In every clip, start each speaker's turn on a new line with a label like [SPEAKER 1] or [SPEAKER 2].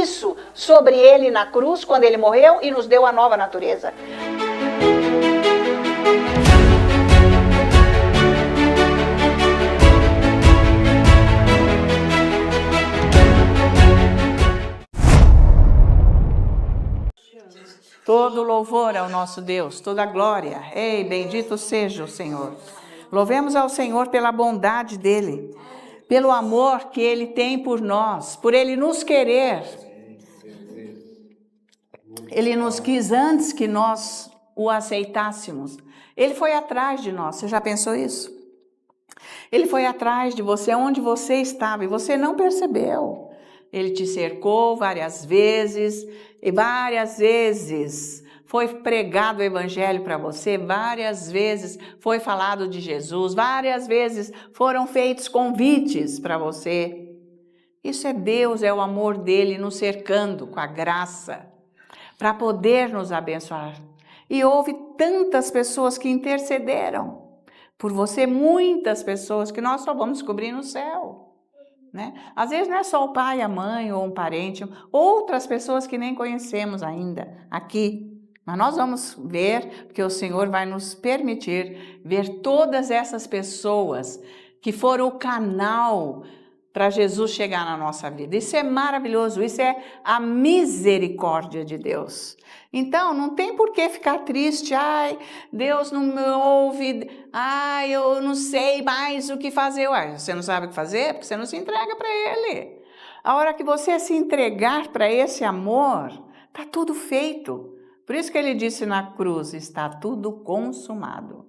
[SPEAKER 1] isso sobre ele na cruz, quando ele morreu e nos deu a nova natureza.
[SPEAKER 2] Todo louvor ao nosso Deus, toda glória. Ei, bendito seja o Senhor. Louvemos ao Senhor pela bondade dEle, pelo amor que Ele tem por nós, por Ele nos querer. Ele nos quis antes que nós o aceitássemos. Ele foi atrás de nós, você já pensou isso? Ele foi atrás de você, onde você estava, e você não percebeu. Ele te cercou várias vezes, e várias vezes foi pregado o evangelho para você, várias vezes foi falado de Jesus, várias vezes foram feitos convites para você. Isso é Deus, é o amor dele nos cercando com a graça, para poder nos abençoar. E houve tantas pessoas que intercederam por você, muitas pessoas que nós só vamos descobrir no céu. Né? Às vezes não é só o pai, a mãe ou um parente, outras pessoas que nem conhecemos ainda aqui. Mas nós vamos ver, porque o Senhor vai nos permitir ver todas essas pessoas que foram o canal para Jesus chegar na nossa vida. Isso é maravilhoso, isso é a misericórdia de Deus. Então, não tem por que ficar triste. Ai, Deus não me ouve. Ai, eu não sei mais o que fazer. Uai, você não sabe o que fazer? Porque você não se entrega para Ele. A hora que você se entregar para esse amor, está tudo feito. Por isso que Ele disse na cruz, está tudo consumado.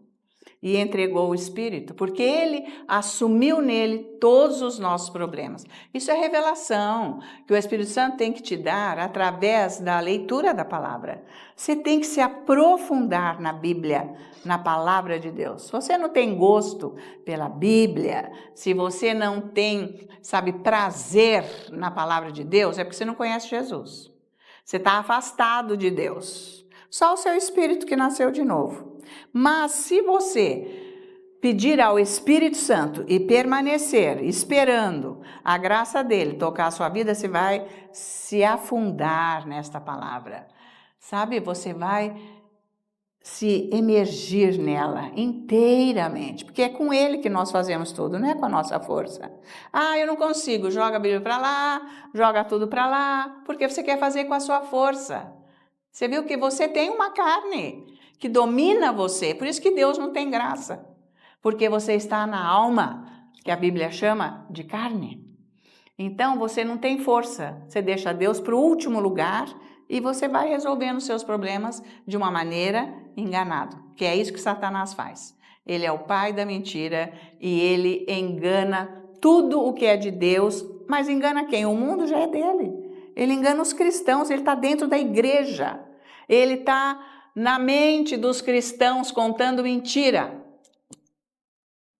[SPEAKER 2] E entregou o Espírito, porque Ele assumiu nele todos os nossos problemas. Isso é revelação que o Espírito Santo tem que te dar através da leitura da palavra. Você tem que se aprofundar na Bíblia, na palavra de Deus. Se você não tem gosto pela Bíblia, se você não tem, prazer na palavra de Deus, é porque você não conhece Jesus. Você está afastado de Deus. Só o seu espírito que nasceu de novo. Mas se você pedir ao Espírito Santo e permanecer esperando a graça dele tocar a sua vida, você vai se afundar nesta palavra. Você vai se emergir nela inteiramente, porque é com ele que nós fazemos tudo, não é com a nossa força. Ah, eu não consigo, joga a Bíblia para lá, joga tudo para lá, porque você quer fazer com a sua força. Você viu que você tem uma carne que domina você, por isso que Deus não tem graça, porque você está na alma, que a Bíblia chama de carne. Então você não tem força, você deixa Deus para o último lugar e você vai resolvendo seus problemas de uma maneira enganada, que é isso que Satanás faz. Ele é o pai da mentira e ele engana tudo o que é de Deus, mas engana quem? O mundo já é dele. Ele engana os cristãos, ele está dentro da igreja, ele está na mente dos cristãos contando mentira.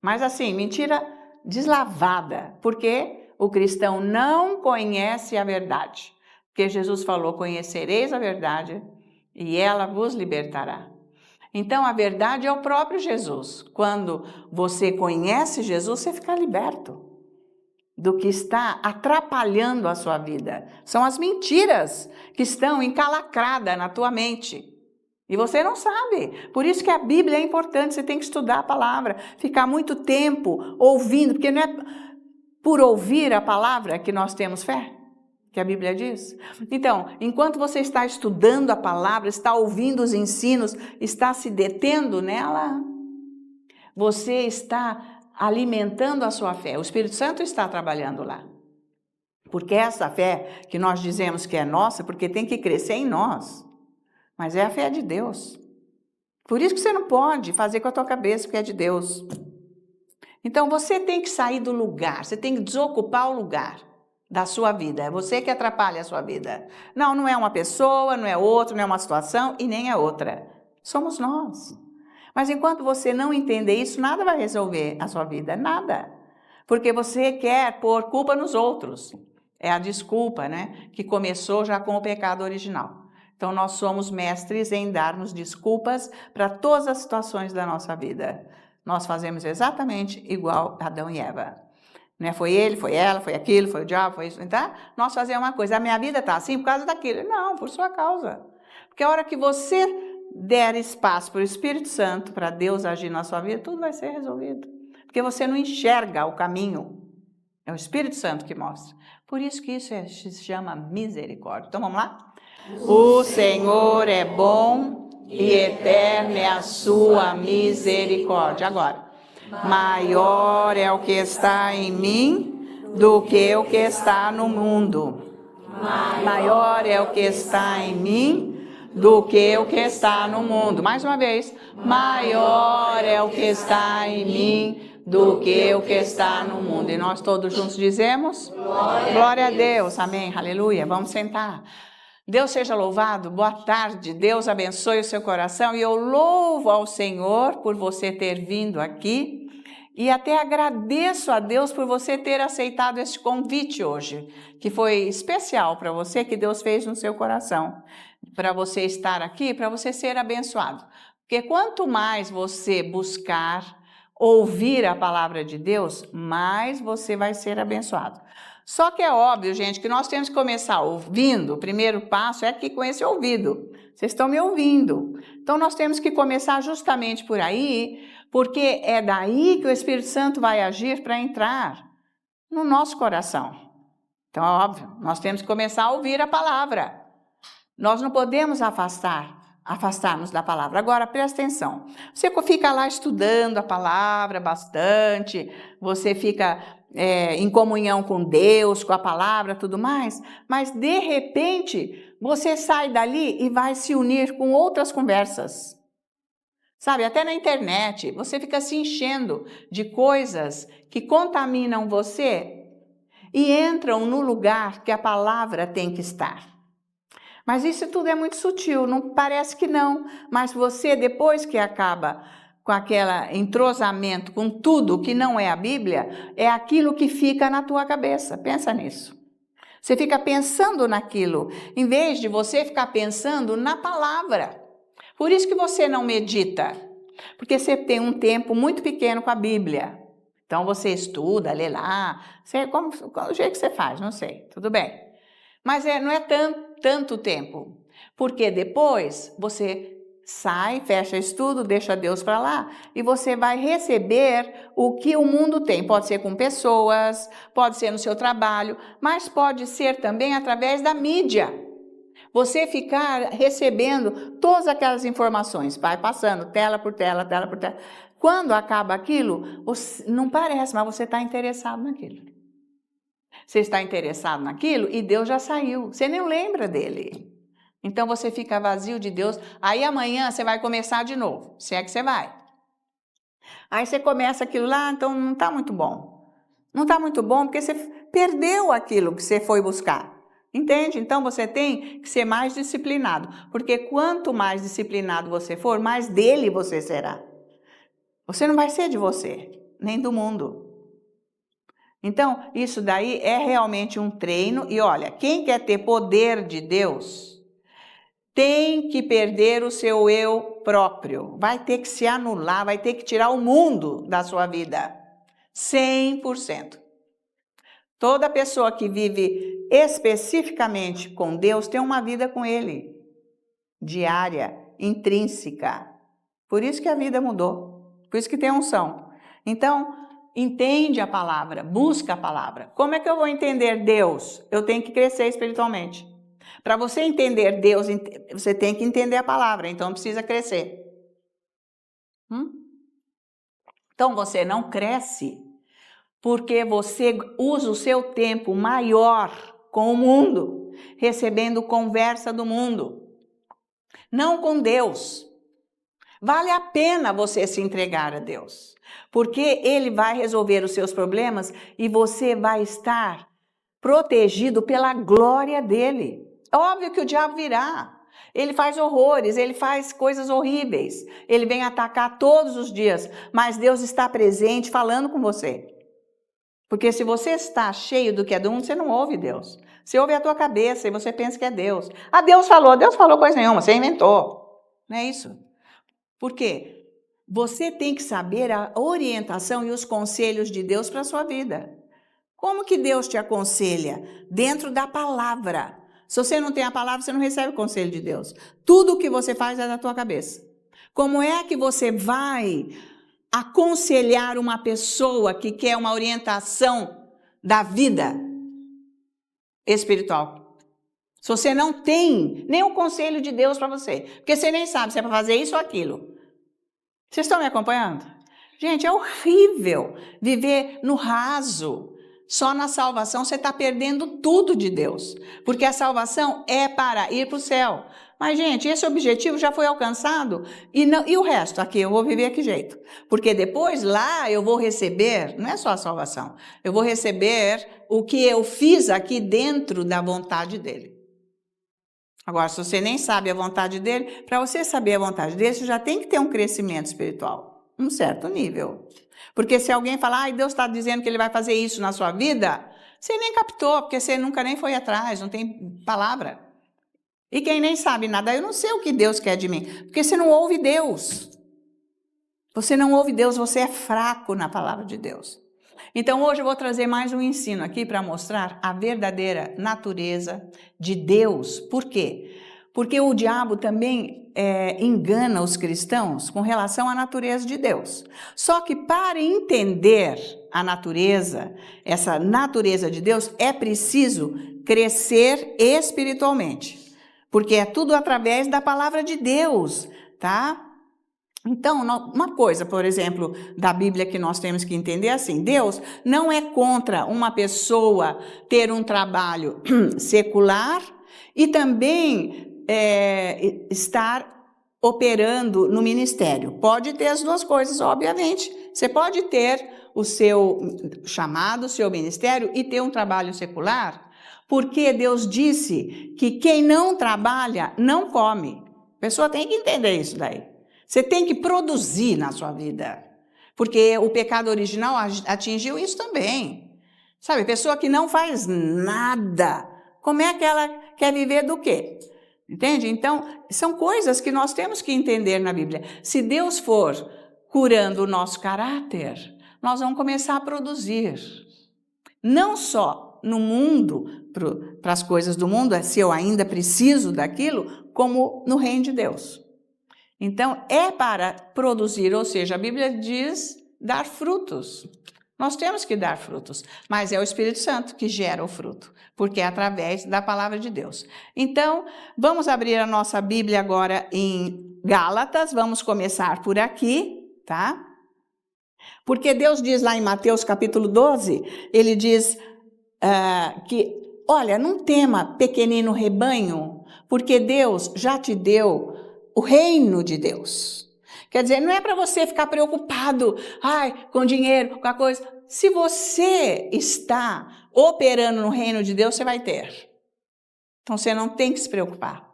[SPEAKER 2] Mas assim, mentira deslavada, porque o cristão não conhece a verdade. Porque Jesus falou, conhecereis a verdade e ela vos libertará. Então a verdade é o próprio Jesus. Quando você conhece Jesus, você fica liberto do que está atrapalhando a sua vida. São as mentiras que estão encalacradas na tua mente. E você não sabe. Por isso que a Bíblia é importante, você tem que estudar a palavra, ficar muito tempo ouvindo, porque não é por ouvir a palavra que nós temos fé, que a Bíblia diz. Então, enquanto você está estudando a palavra, está ouvindo os ensinos, está se detendo nela, você está alimentando a sua fé. O Espírito Santo está trabalhando lá. Porque essa fé que nós dizemos que é nossa, porque tem que crescer em nós. Mas é a fé de Deus. Por isso que você não pode fazer com a tua cabeça, porque é de Deus. Então você tem que sair do lugar, você tem que desocupar o lugar da sua vida. É você que atrapalha a sua vida. Não é uma pessoa, não é outra, não é uma situação e nem é outra. Somos nós. Mas enquanto você não entender isso, nada vai resolver a sua vida, nada. Porque você quer pôr culpa nos outros. É a desculpa, né? Que começou já com o pecado original. Então, nós somos mestres em darmos desculpas para todas as situações da nossa vida. Nós fazemos exatamente igual Adão e Eva. Né? Foi ele, foi ela, foi aquilo, foi o diabo, foi isso. Então, nós fazemos uma coisa, a minha vida está assim por causa daquilo. Não, por sua causa. Porque a hora que você der espaço para o Espírito Santo, para Deus agir na sua vida, tudo vai ser resolvido. Porque você não enxerga o caminho. É o Espírito Santo que mostra. Por isso que isso se chama misericórdia. Então, vamos lá? O Senhor é bom e eterna é a sua misericórdia. Agora. Maior é o que está em mim do que o que está no mundo. Maior é o que está em mim do que o que está no mundo. Mais uma vez. Maior é o que está em mim do que o que está no mundo. E nós todos juntos dizemos? Glória a Deus. Amém. Aleluia. Vamos sentar. Deus seja louvado, boa tarde, Deus abençoe o seu coração e eu louvo ao Senhor por você ter vindo aqui e até agradeço a Deus por você ter aceitado este convite hoje, que foi especial para você, que Deus fez no seu coração, para você estar aqui, para você ser abençoado. Porque quanto mais você buscar ouvir a palavra de Deus, mais você vai ser abençoado. Só que é óbvio, gente, que nós temos que começar ouvindo. O primeiro passo é aqui com esse ouvido. Vocês estão me ouvindo. Então, nós temos que começar justamente por aí, porque é daí que o Espírito Santo vai agir para entrar no nosso coração. Então, é óbvio, nós temos que começar a ouvir a palavra. Nós não podemos afastar-nos da palavra. Agora, presta atenção. Você fica lá estudando a palavra bastante, você fica em comunhão com Deus, com a palavra, tudo mais, mas de repente você sai dali e vai se unir com outras conversas. Sabe, até na internet, você fica se enchendo de coisas que contaminam você e entram no lugar que a palavra tem que estar. Mas isso tudo é muito sutil, não parece que não, mas você, depois que acaba com aquele entrosamento com tudo que não é a Bíblia, é aquilo que fica na tua cabeça. Pensa nisso. Você fica pensando naquilo, em vez de você ficar pensando na palavra. Por isso que você não medita, porque você tem um tempo muito pequeno com a Bíblia. Então você estuda, lê lá, qual o jeito que você faz, não sei, tudo bem. Mas não é tanto tempo, porque depois você sai, fecha estudo, deixa Deus para lá e você vai receber o que o mundo tem. Pode ser com pessoas, pode ser no seu trabalho, mas pode ser também através da mídia. Você ficar recebendo todas aquelas informações, vai passando tela por tela, tela por tela. Quando acaba aquilo, não parece, mas você está interessado naquilo. Você está interessado naquilo e Deus já saiu, você nem lembra dele. Então você fica vazio de Deus, aí amanhã você vai começar de novo, se é que você vai. Aí você começa aquilo lá, então não está muito bom. Não está muito bom porque você perdeu aquilo que você foi buscar. Entende? Então você tem que ser mais disciplinado, porque quanto mais disciplinado você for, mais dele você será. Você não vai ser de você, nem do mundo. Então, isso daí é realmente um treino. E olha, quem quer ter poder de Deus tem que perder o seu eu próprio. Vai ter que se anular, vai ter que tirar o mundo da sua vida. 100%. Toda pessoa que vive especificamente com Deus tem uma vida com Ele. Diária, intrínseca. Por isso que a vida mudou. Por isso que tem unção. Então, entende a palavra, busca a palavra. Como é que eu vou entender Deus? Eu tenho que crescer espiritualmente. Para você entender Deus, você tem que entender a palavra, então precisa crescer. Então você não cresce porque você usa o seu tempo maior com o mundo, recebendo conversa do mundo, não com Deus. Vale a pena você se entregar a Deus, porque Ele vai resolver os seus problemas e você vai estar protegido pela glória dEle. É óbvio que o diabo virá, ele faz horrores, ele faz coisas horríveis, ele vem atacar todos os dias, mas Deus está presente falando com você. Porque se você está cheio do que é do mundo, você não ouve Deus. Você ouve a tua cabeça e você pensa que é Deus. Ah, Deus falou coisa nenhuma, você inventou. Não é isso? Por quê? Você tem que saber a orientação e os conselhos de Deus para a sua vida. Como que Deus te aconselha? Dentro da palavra. Se você não tem a palavra, você não recebe o conselho de Deus. Tudo o que você faz é da tua cabeça. Como é que você vai aconselhar uma pessoa que quer uma orientação da vida espiritual? Se você não tem nem o conselho de Deus para você, porque você nem sabe se é para fazer isso ou aquilo. Vocês estão me acompanhando? Gente, é horrível viver no raso. Só na salvação você está perdendo tudo de Deus, porque a salvação é para ir para o céu. Mas, gente, esse objetivo já foi alcançado e o resto aqui, eu vou viver que jeito? Porque depois lá eu vou receber, não é só a salvação, eu vou receber o que eu fiz aqui dentro da vontade dele. Agora, se você nem sabe a vontade dele, para você saber a vontade dele, você já tem que ter um crescimento espiritual, um certo nível. Porque se alguém falar, Deus está dizendo que ele vai fazer isso na sua vida, você nem captou, porque você nunca nem foi atrás, não tem palavra. E quem nem sabe nada, eu não sei o que Deus quer de mim, porque você não ouve Deus. Você não ouve Deus, você é fraco na palavra de Deus. Então hoje eu vou trazer mais um ensino aqui para mostrar a verdadeira natureza de Deus. Por quê? Porque o diabo também engana os cristãos com relação à natureza de Deus. Só que para entender a natureza, essa natureza de Deus, é preciso crescer espiritualmente. Porque é tudo através da palavra de Deus, tá? Então, uma coisa, por exemplo, da Bíblia que nós temos que entender é assim: Deus não é contra uma pessoa ter um trabalho secular e também estar operando no ministério. Pode ter as duas coisas, obviamente. Você pode ter o seu chamado, o seu ministério e ter um trabalho secular, porque Deus disse que quem não trabalha não come. A pessoa tem que entender isso daí. Você tem que produzir na sua vida, porque o pecado original atingiu isso também. Sabe, pessoa que não faz nada, como é que ela quer viver do quê? Entende? Então, são coisas que nós temos que entender na Bíblia. Se Deus for curando o nosso caráter, nós vamos começar a produzir. Não só no mundo, para as coisas do mundo, se eu ainda preciso daquilo, como no reino de Deus. Então, é para produzir, ou seja, a Bíblia diz dar frutos. Nós temos que dar frutos, mas é o Espírito Santo que gera o fruto, porque é através da palavra de Deus. Então, vamos abrir a nossa Bíblia agora em Gálatas, vamos começar por aqui, tá? Porque Deus diz lá em Mateus capítulo 12, ele diz que, olha, não tema, pequenino rebanho, porque Deus já te deu o reino de Deus. Quer dizer, não é para você ficar preocupado, com dinheiro, com a coisa. Se você está operando no reino de Deus, você vai ter. Então, você não tem que se preocupar.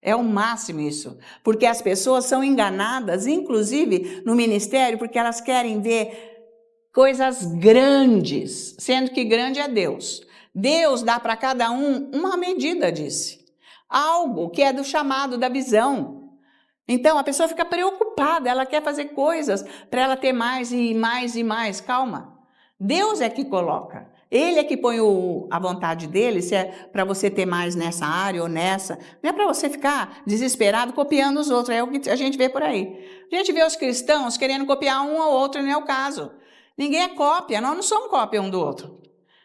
[SPEAKER 2] É o máximo isso. Porque as pessoas são enganadas, inclusive no ministério, porque elas querem ver coisas grandes, sendo que grande é Deus. Deus dá para cada um uma medida, disse. Algo que é do chamado, da visão. Então, a pessoa fica preocupada, ela quer fazer coisas para ela ter mais e mais e mais. Calma. Deus é que coloca. Ele é que põe a vontade dele, se é para você ter mais nessa área ou nessa. Não é para você ficar desesperado copiando os outros, é o que a gente vê por aí. A gente vê os cristãos querendo copiar um ao outro, não é o caso. Ninguém é cópia, nós não somos cópia um do outro.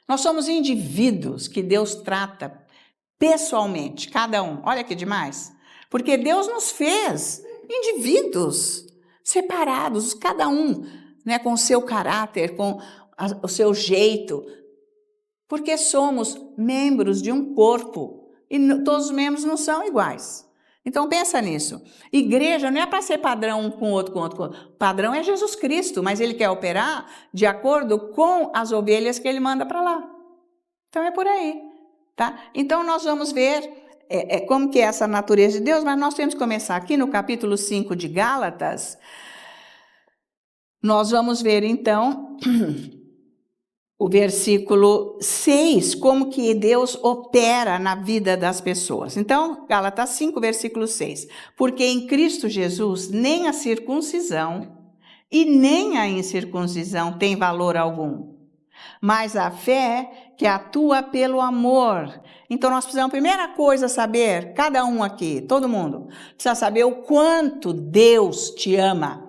[SPEAKER 2] Nós somos indivíduos que Deus trata pessoalmente, cada um. Olha que demais. Porque Deus nos fez indivíduos separados, cada um, né, com o seu caráter, com o seu jeito, porque somos membros de um corpo e todos os membros não são iguais. Então pensa nisso. Igreja não é para ser padrão um com o outro, com o outro. Padrão é Jesus Cristo, mas ele quer operar de acordo com as ovelhas que ele manda para lá. Então é por aí, tá? Então nós vamos ver como que é essa natureza de Deus, mas nós temos que começar aqui no capítulo 5 de Gálatas. Nós vamos ver então o versículo 6, como que Deus opera na vida das pessoas. Então, Gálatas 5, versículo 6. Porque em Cristo Jesus nem a circuncisão e nem a incircuncisão tem valor algum, mas a fé que atua pelo amor. Então nós precisamos, primeira coisa, saber, cada um aqui, todo mundo, precisa saber o quanto Deus te ama.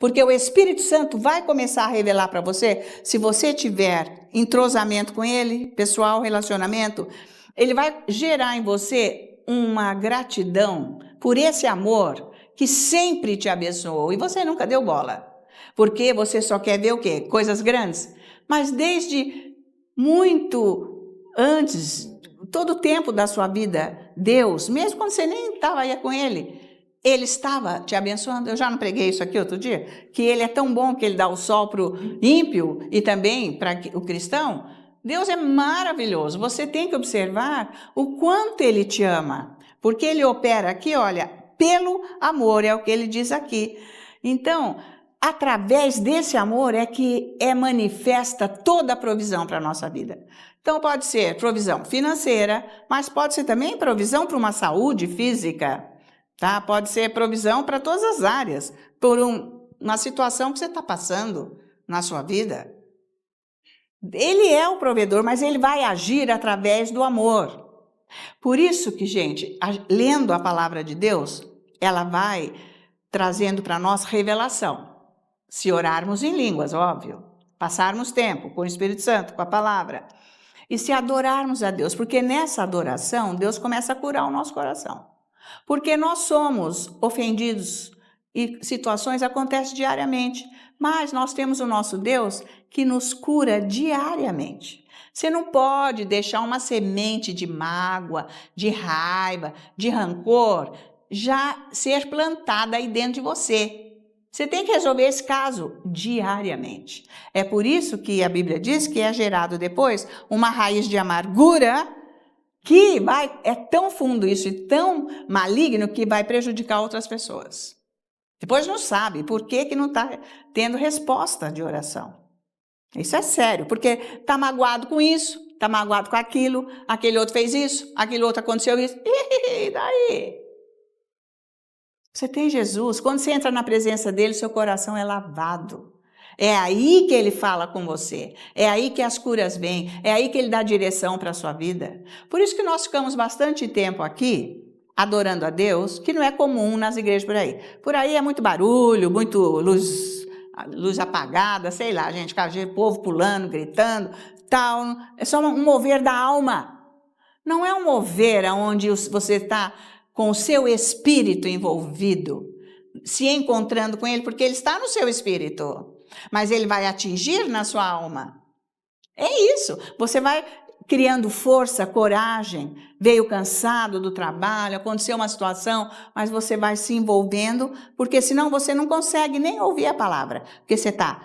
[SPEAKER 2] Porque o Espírito Santo vai começar a revelar para você, se você tiver entrosamento com Ele, pessoal, relacionamento, Ele vai gerar em você uma gratidão por esse amor que sempre te abençoou e você nunca deu bola. Porque você só quer ver o quê? Coisas grandes. Mas desde muito antes, todo o tempo da sua vida, Deus, mesmo quando você nem estava aí com Ele, Ele estava te abençoando. Eu já não preguei isso aqui outro dia? Que Ele é tão bom que Ele dá o sol para o ímpio e também para o cristão. Deus é maravilhoso. Você tem que observar o quanto Ele te ama. Porque Ele opera aqui, olha, pelo amor, é o que Ele diz aqui. Então, através desse amor é que manifesta toda a provisão para a nossa vida. Então, pode ser provisão financeira, mas pode ser também provisão para uma saúde física. Tá? Pode ser provisão para todas as áreas, por uma situação que você está passando na sua vida. Ele é o provedor, mas ele vai agir através do amor. Por isso que, gente, lendo a palavra de Deus, ela vai trazendo para nós revelação. Se orarmos em línguas, óbvio, passarmos tempo com o Espírito Santo, com a palavra, e se adorarmos a Deus, porque nessa adoração, Deus começa a curar o nosso coração. Porque nós somos ofendidos e situações acontecem diariamente, mas nós temos o nosso Deus que nos cura diariamente. Você não pode deixar uma semente de mágoa, de raiva, de rancor já ser plantada aí dentro de você. Você tem que resolver esse caso diariamente. É por isso que a Bíblia diz que é gerado depois uma raiz de amargura que é tão fundo isso e tão maligno que vai prejudicar outras pessoas. Depois não sabe por que não está tendo resposta de oração. Isso é sério, porque está magoado com isso, está magoado com aquilo, aquele outro fez isso, aquele outro aconteceu isso. E daí? Você tem Jesus, quando você entra na presença dele, seu coração é lavado. É aí que ele fala com você, é aí que as curas vêm, é aí que ele dá direção para a sua vida. Por isso que nós ficamos bastante tempo aqui, adorando a Deus, que não é comum nas igrejas por aí. Por aí é muito barulho, muito luz apagada, sei lá, gente, povo pulando, gritando, tal. É só um mover da alma. Não é um mover onde você está com o seu espírito envolvido, se encontrando com ele, porque ele está no seu espírito. Mas ele vai atingir na sua alma. É isso. Você vai criando força, coragem, veio cansado do trabalho, aconteceu uma situação, mas você vai se envolvendo, porque senão você não consegue nem ouvir a palavra, porque você está,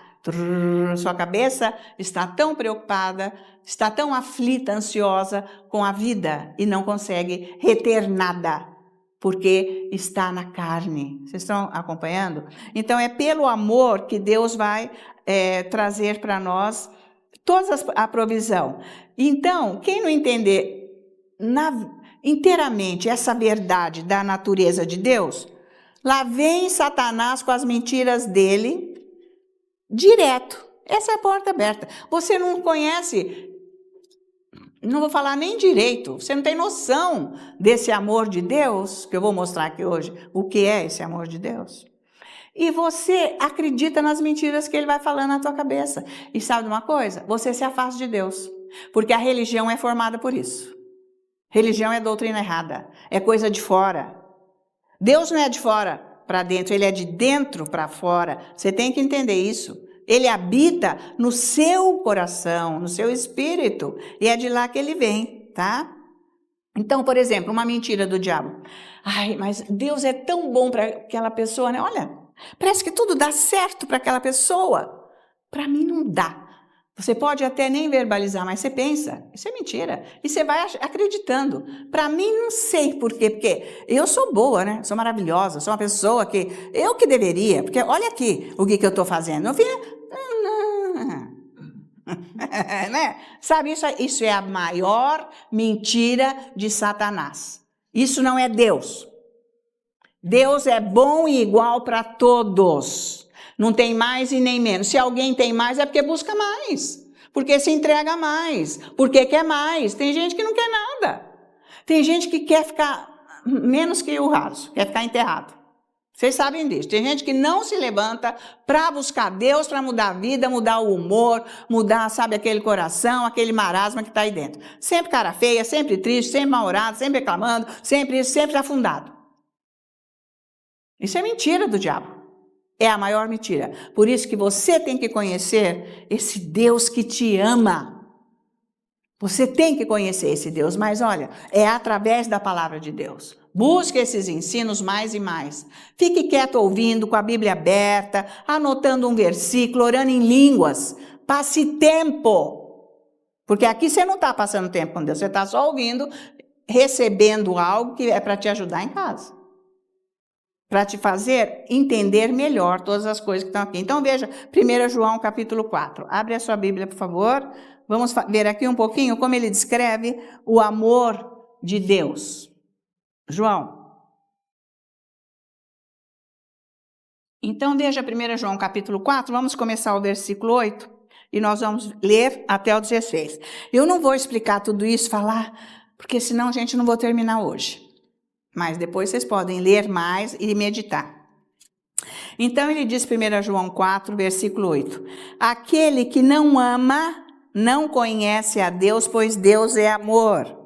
[SPEAKER 2] sua cabeça está tão preocupada, está tão aflita, ansiosa com a vida e não consegue reter nada, porque está na carne. Vocês estão acompanhando? Então, é pelo amor que Deus vai trazer para nós toda a provisão. Então, quem não entender inteiramente essa verdade da natureza de Deus, lá vem Satanás com as mentiras dele direto. Essa é a porta aberta. Você não conhece, não vou falar nem direito, você não tem noção desse amor de Deus, que eu vou mostrar aqui hoje, o que é esse amor de Deus. E você acredita nas mentiras que ele vai falando na tua cabeça. E sabe de uma coisa? Você se afasta de Deus, porque a religião é formada por isso. Religião é doutrina errada, é coisa de fora. Deus não é de fora para dentro, ele é de dentro para fora. Você tem que entender isso. Ele habita no seu coração, no seu espírito, e é de lá que ele vem, tá? Então, por exemplo, uma mentira do diabo. Ai, mas Deus é tão bom para aquela pessoa, né? Olha, parece que tudo dá certo para aquela pessoa. Para mim não dá. Você pode até nem verbalizar, mas você pensa, isso é mentira. E você vai acreditando. Para mim, não sei por quê, porque eu sou boa, né? Sou maravilhosa, sou uma pessoa que... Eu que deveria, porque olha aqui o que eu estou fazendo. Eu vi... né? Sabe, isso é a maior mentira de Satanás. Isso não é Deus. Deus é bom e igual para todos. Não tem mais e nem menos. Se alguém tem mais, é porque busca mais. porque se entrega mais, porque quer mais. Tem gente que não quer nada. Tem gente que quer ficar menos que o raso, quer ficar enterrado. Vocês sabem disso. Tem gente que não se levanta para buscar Deus, para mudar a vida, mudar o humor, mudar, sabe, aquele coração, aquele marasma que está aí dentro. Sempre cara feia, sempre triste, sempre mal-humorado, sempre reclamando, sempre isso, sempre afundado. Isso é mentira do diabo. É a maior mentira. Por isso que você tem que conhecer esse Deus que te ama. Você tem que conhecer esse Deus, mas olha, é através da palavra de Deus. Busque esses ensinos mais e mais. Fique quieto ouvindo, com a Bíblia aberta, anotando um versículo, orando em línguas. Passe tempo. Porque aqui você não está passando tempo com Deus, você está só ouvindo, recebendo algo que é para te ajudar em casa. Para te fazer entender melhor todas as coisas que estão aqui. Então veja, 1 João capítulo 4. Abre a sua Bíblia, por favor. Vamos ver aqui um pouquinho como ele descreve o amor de Deus. João. Então veja 1 João capítulo 4, vamos começar o versículo 8 e nós vamos ler até o 16. Eu não vou explicar tudo isso, falar, porque senão a gente não vai terminar hoje. Mas depois vocês podem ler mais e meditar. Então ele diz 1 João 4, versículo 8. Aquele que não ama, não conhece a Deus, pois Deus é amor.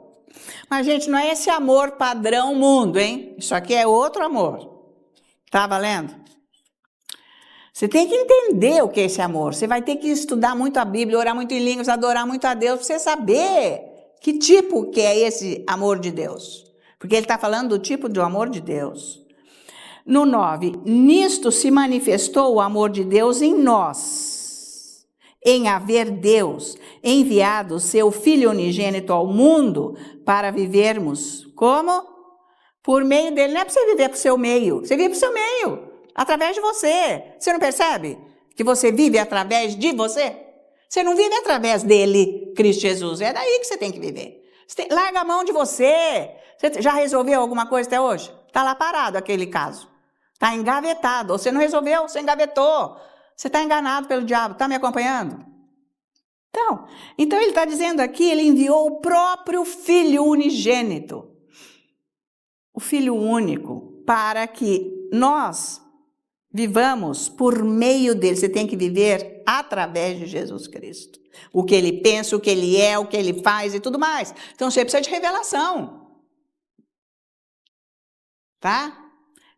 [SPEAKER 2] Mas, gente, não é esse amor padrão mundo, hein? Isso aqui é outro amor. Tá valendo? Você tem que entender o que é esse amor. Você vai ter que estudar muito a Bíblia, orar muito em línguas, adorar muito a Deus, para você saber que tipo que é esse amor de Deus. Porque ele está falando do tipo de amor de Deus. No 9, nisto se manifestou o amor de Deus em nós, em haver Deus enviado seu Filho unigênito ao mundo para vivermos como? Por meio dele. Não é para você viver para o seu meio, você vive para o seu meio, através de você. Você não percebe que você vive através de você? Você não vive através dele, Cristo Jesus. É daí que você tem que viver. Larga a mão de você. Você já resolveu alguma coisa até hoje? Está lá parado aquele caso. Está engavetado. Você não resolveu, você engavetou. Você está enganado pelo diabo. Está me acompanhando? Então ele está dizendo aqui, ele enviou o próprio Filho unigênito. O Filho único, para que nós vivamos por meio dele. Você tem que viver através de Jesus Cristo. O que ele pensa, o que ele é, o que ele faz e tudo mais. Então você precisa de revelação. Tá?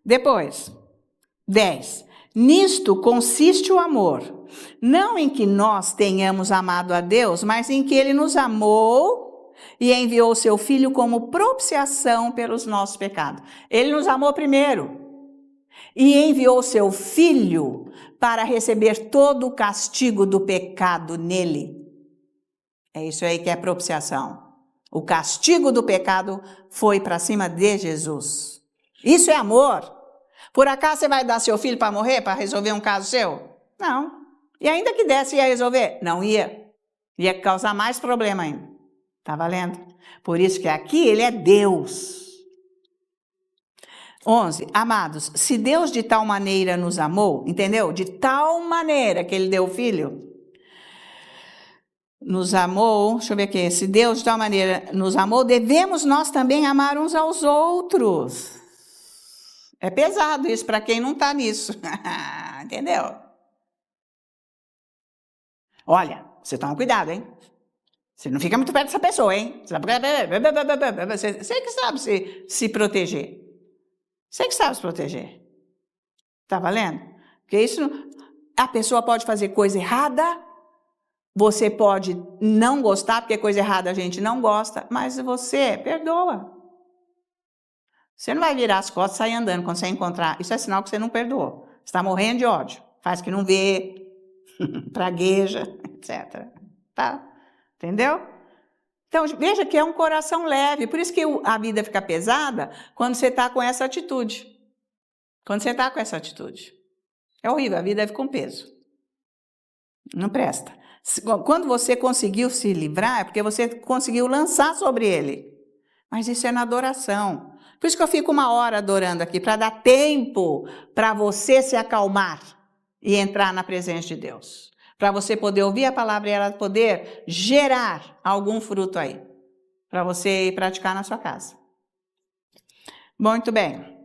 [SPEAKER 2] Depois, 10. Nisto consiste o amor, não em que nós tenhamos amado a Deus, mas em que ele nos amou e enviou seu Filho como propiciação pelos nossos pecados. Ele nos amou primeiro e enviou seu Filho para receber todo o castigo do pecado nele. É isso aí que é propiciação. O castigo do pecado foi para cima de Jesus. Isso é amor. Por acaso você vai dar seu filho para morrer, para resolver um caso seu? Não. E ainda que desse, ia resolver? Não ia. Ia causar mais problema ainda. Tá valendo? Por isso que aqui ele é Deus. 11. Amados, se Deus de tal maneira nos amou, entendeu? De tal maneira que ele deu o filho, nos amou, deixa eu ver aqui, se Deus de tal maneira nos amou, devemos nós também amar uns aos outros. É pesado isso para quem não está nisso, entendeu? Olha, você toma cuidado, hein? Você não fica muito perto dessa pessoa, hein? Você que sabe se proteger. Você que sabe se proteger. Tá valendo? Porque isso, a pessoa pode fazer coisa errada, você pode não gostar, porque coisa errada a gente não gosta, mas você perdoa. Você não vai virar as costas e sair andando quando você encontrar. Isso é sinal que você não perdoou. Você está morrendo de ódio. Faz que não vê, pragueja, etc. Tá? Entendeu? Então, veja que é um coração leve. Por isso que a vida fica pesada quando você está com essa atitude. Quando você está com essa atitude. É horrível, a vida fica com peso. Não presta. Quando você conseguiu se livrar, é porque você conseguiu lançar sobre ele. Mas isso é na adoração. Por isso que eu fico 1 hora adorando aqui, para dar tempo para você se acalmar e entrar na presença de Deus. para você poder ouvir a palavra e ela poder gerar algum fruto aí, para você ir praticar na sua casa. Muito bem.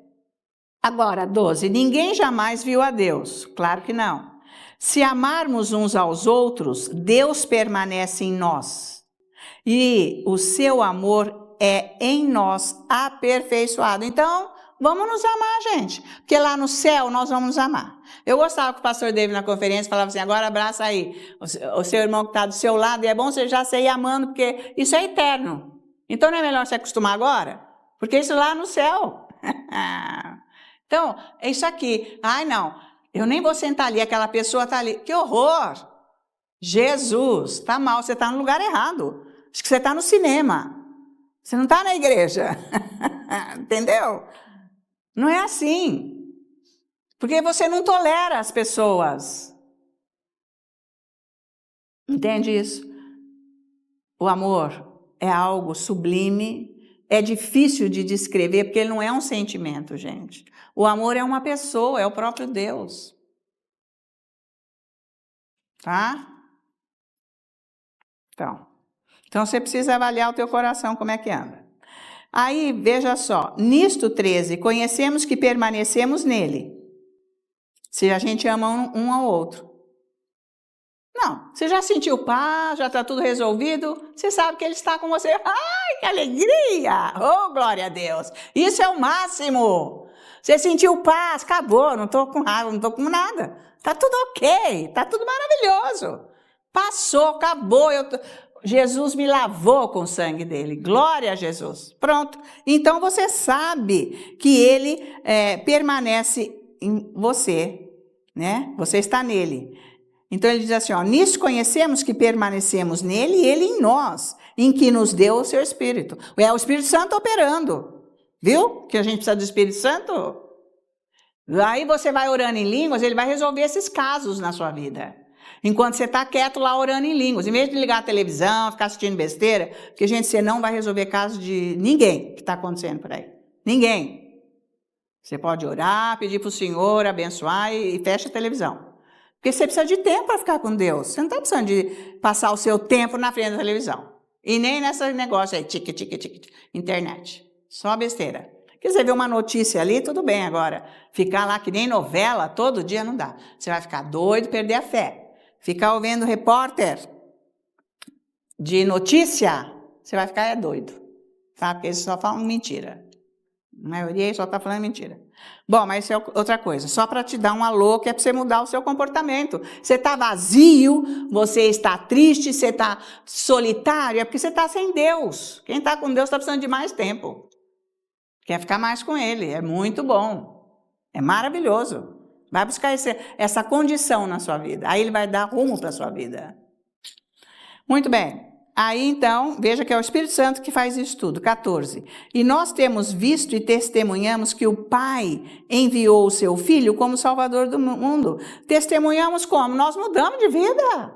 [SPEAKER 2] Agora, 12. Ninguém jamais viu a Deus. Claro que não. Se amarmos uns aos outros, Deus permanece em nós. E o seu amor é em nós aperfeiçoado. Então, vamos nos amar, gente. Porque lá no céu nós vamos nos amar. Eu gostava que o pastor David na conferência falava assim, agora abraça aí o seu irmão que está do seu lado. E é bom você já sair amando, porque isso é eterno. Então, não é melhor se acostumar agora? Porque isso lá no céu. Então, é isso aqui. Ai, não, eu nem vou sentar ali, aquela pessoa está ali. Que horror! Jesus, está mal, você está no lugar errado. Acho que você está no cinema. Você não está na igreja. Entendeu? Não é assim. Porque você não tolera as pessoas. Entende isso? O amor é algo sublime. É difícil de descrever, porque ele não é um sentimento, gente. O amor é uma pessoa, é o próprio Deus. Tá? Então você precisa avaliar o teu coração, como é que anda. Aí, veja só, nisto 13, conhecemos que permanecemos nele, se a gente ama um ao outro. Não, você já sentiu paz, já está tudo resolvido, você sabe que ele está com você. Ai, que alegria! Oh, glória a Deus! Isso é o máximo! Você sentiu paz, acabou, não estou com raiva, não estou com nada. Está tudo ok, está tudo maravilhoso. Passou, acabou, Jesus me lavou com o sangue dele, glória a Jesus. Pronto, então você sabe que ele permanece em você, né? Você está nele. Então ele diz assim, ó, nisso conhecemos que permanecemos nele e ele em nós, em que nos deu o seu Espírito. É o Espírito Santo operando, viu? Que a gente precisa do Espírito Santo. Aí você vai orando em línguas, ele vai resolver esses casos na sua vida. Enquanto você está quieto lá orando em línguas, em vez de ligar a televisão, ficar assistindo besteira, porque, gente, você não vai resolver caso de ninguém que está acontecendo por aí. Ninguém. Você pode orar, pedir para o Senhor abençoar e fecha a televisão. Porque você precisa de tempo para ficar com Deus. Você não está precisando de passar o seu tempo na frente da televisão. E nem nesse negócio aí, internet. Só besteira. Porque você vê uma notícia ali, tudo bem agora. Ficar lá que nem novela, todo dia não dá. Você vai ficar doido, perder a fé. Ficar ouvindo repórter de notícia, você vai ficar doido. Tá? Porque eles só falam mentira. A maioria só está falando mentira. Bom, mas isso é outra coisa. Só para te dar um alô, que é para você mudar o seu comportamento. Você está vazio, você está triste, você está solitário, é porque você está sem Deus. Quem está com Deus está precisando de mais tempo. Quer ficar mais com Ele. É muito bom. É maravilhoso. Vai buscar essa condição na sua vida. Aí Ele vai dar rumo para a sua vida. Muito bem. Aí, então, veja que é o Espírito Santo que faz isso tudo. 14. E nós temos visto e testemunhamos que o Pai enviou o seu Filho como Salvador do mundo. Testemunhamos como? Nós mudamos de vida.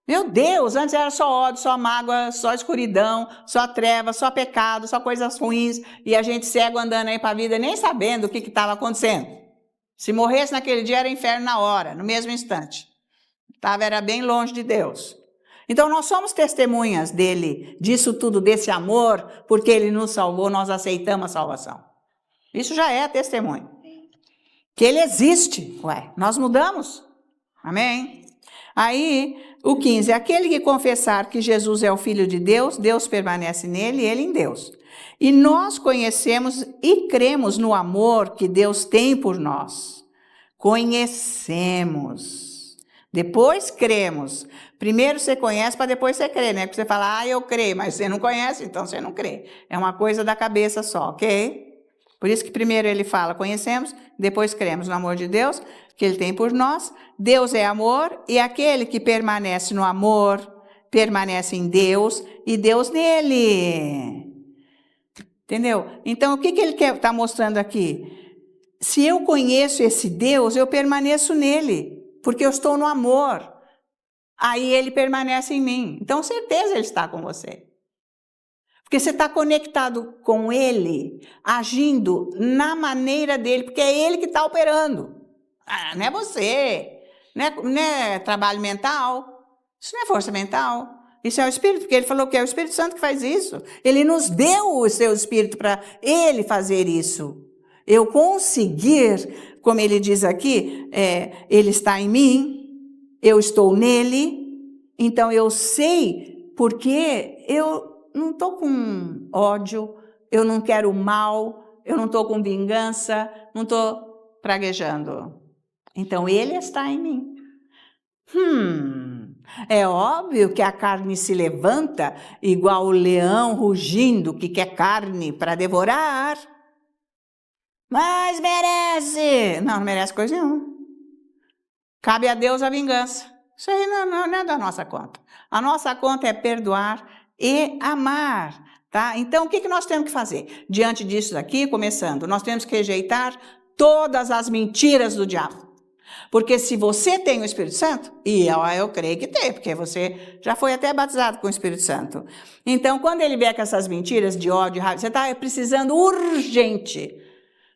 [SPEAKER 2] Meu Deus, antes era só ódio, só mágoa, só escuridão, só treva, só pecado, só coisas ruins. E a gente cego andando aí para a vida, nem sabendo o que estava acontecendo. Se morresse naquele dia, era inferno na hora, no mesmo instante. Era bem longe de Deus. Então, nós somos testemunhas dele, disso tudo, desse amor, porque ele nos salvou, nós aceitamos a salvação. Isso já é testemunho. Que ele existe. Nós mudamos. Amém? Aí, o 15. Aquele que confessar que Jesus é o Filho de Deus, Deus permanece nele e ele em Deus. E nós conhecemos e cremos no amor que Deus tem por nós. Conhecemos. Depois cremos. Primeiro você conhece para depois você crê, né? Porque você fala, eu creio, mas você não conhece, então você não crê. É uma coisa da cabeça só, ok? Por isso que primeiro ele fala, conhecemos, depois cremos no amor de Deus, que ele tem por nós. Deus é amor, e aquele que permanece no amor, permanece em Deus, e Deus nele. Entendeu? Então, o que ele está mostrando aqui? Se eu conheço esse Deus, eu permaneço nele, porque eu estou no amor. Aí ele permanece em mim. Então, certeza ele está com você. Porque você está conectado com ele, agindo na maneira dele, porque é ele que está operando. Não é você. não é trabalho mental, isso não é força mental, isso é o Espírito, porque ele falou que é o Espírito Santo que faz isso. Ele nos deu o seu Espírito para ele fazer isso. Eu conseguir, como ele diz aqui, ele está em mim, eu estou nele, então eu sei porque eu não estou com ódio, eu não quero mal, eu não estou com vingança, não estou praguejando. Então ele está em mim. É óbvio que a carne se levanta igual o leão rugindo que quer carne para devorar. Mas merece! Não merece coisa nenhuma. Cabe a Deus a vingança. Isso aí não é da nossa conta. A nossa conta é perdoar e amar, tá? Então, o que nós temos que fazer? Diante disso daqui, começando, nós temos que rejeitar todas as mentiras do diabo. Porque se você tem o Espírito Santo, e eu creio que tem, porque você já foi até batizado com o Espírito Santo. Então, quando ele vier com essas mentiras de ódio, de raiva, você está precisando urgente,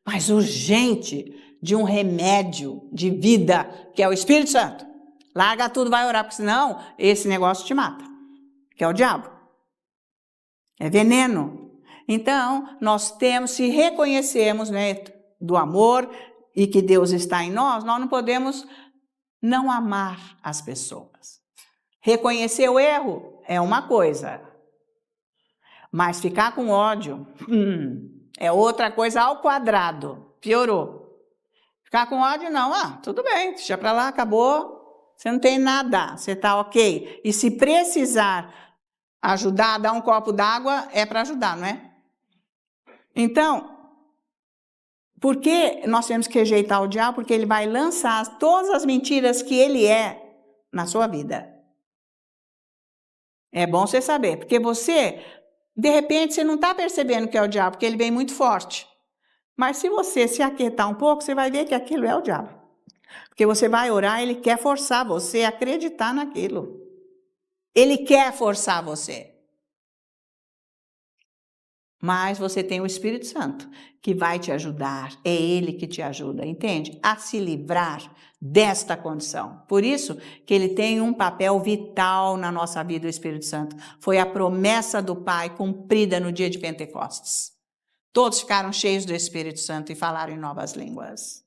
[SPEAKER 2] mas urgente, de um remédio de vida, que é o Espírito Santo. Larga tudo, vai orar, porque senão esse negócio te mata, que é o diabo. É veneno. Então, nós temos, se reconhecermos, né, do amor e que Deus está em nós não podemos não amar as pessoas. Reconhecer o erro é uma coisa, mas ficar com ódio é outra coisa ao quadrado. Piorou. Ficar com ódio não, tudo bem, deixa pra lá, acabou, você não tem nada, você tá ok. E se precisar ajudar, dar um copo d'água, é para ajudar, não é? Então, por que nós temos que rejeitar o diabo? Porque ele vai lançar todas as mentiras que ele é na sua vida. É bom você saber, porque você, de repente, você não está percebendo que é o diabo, porque ele vem muito forte. Mas se você se aquietar um pouco, você vai ver que aquilo é o diabo. Porque você vai orar, ele quer forçar você a acreditar naquilo. Ele quer forçar você. Mas você tem o Espírito Santo que vai te ajudar, é ele que te ajuda, entende? A se livrar desta condição. Por isso que ele tem um papel vital na nossa vida, o Espírito Santo. Foi a promessa do Pai cumprida no dia de Pentecostes. Todos ficaram cheios do Espírito Santo e falaram em novas línguas.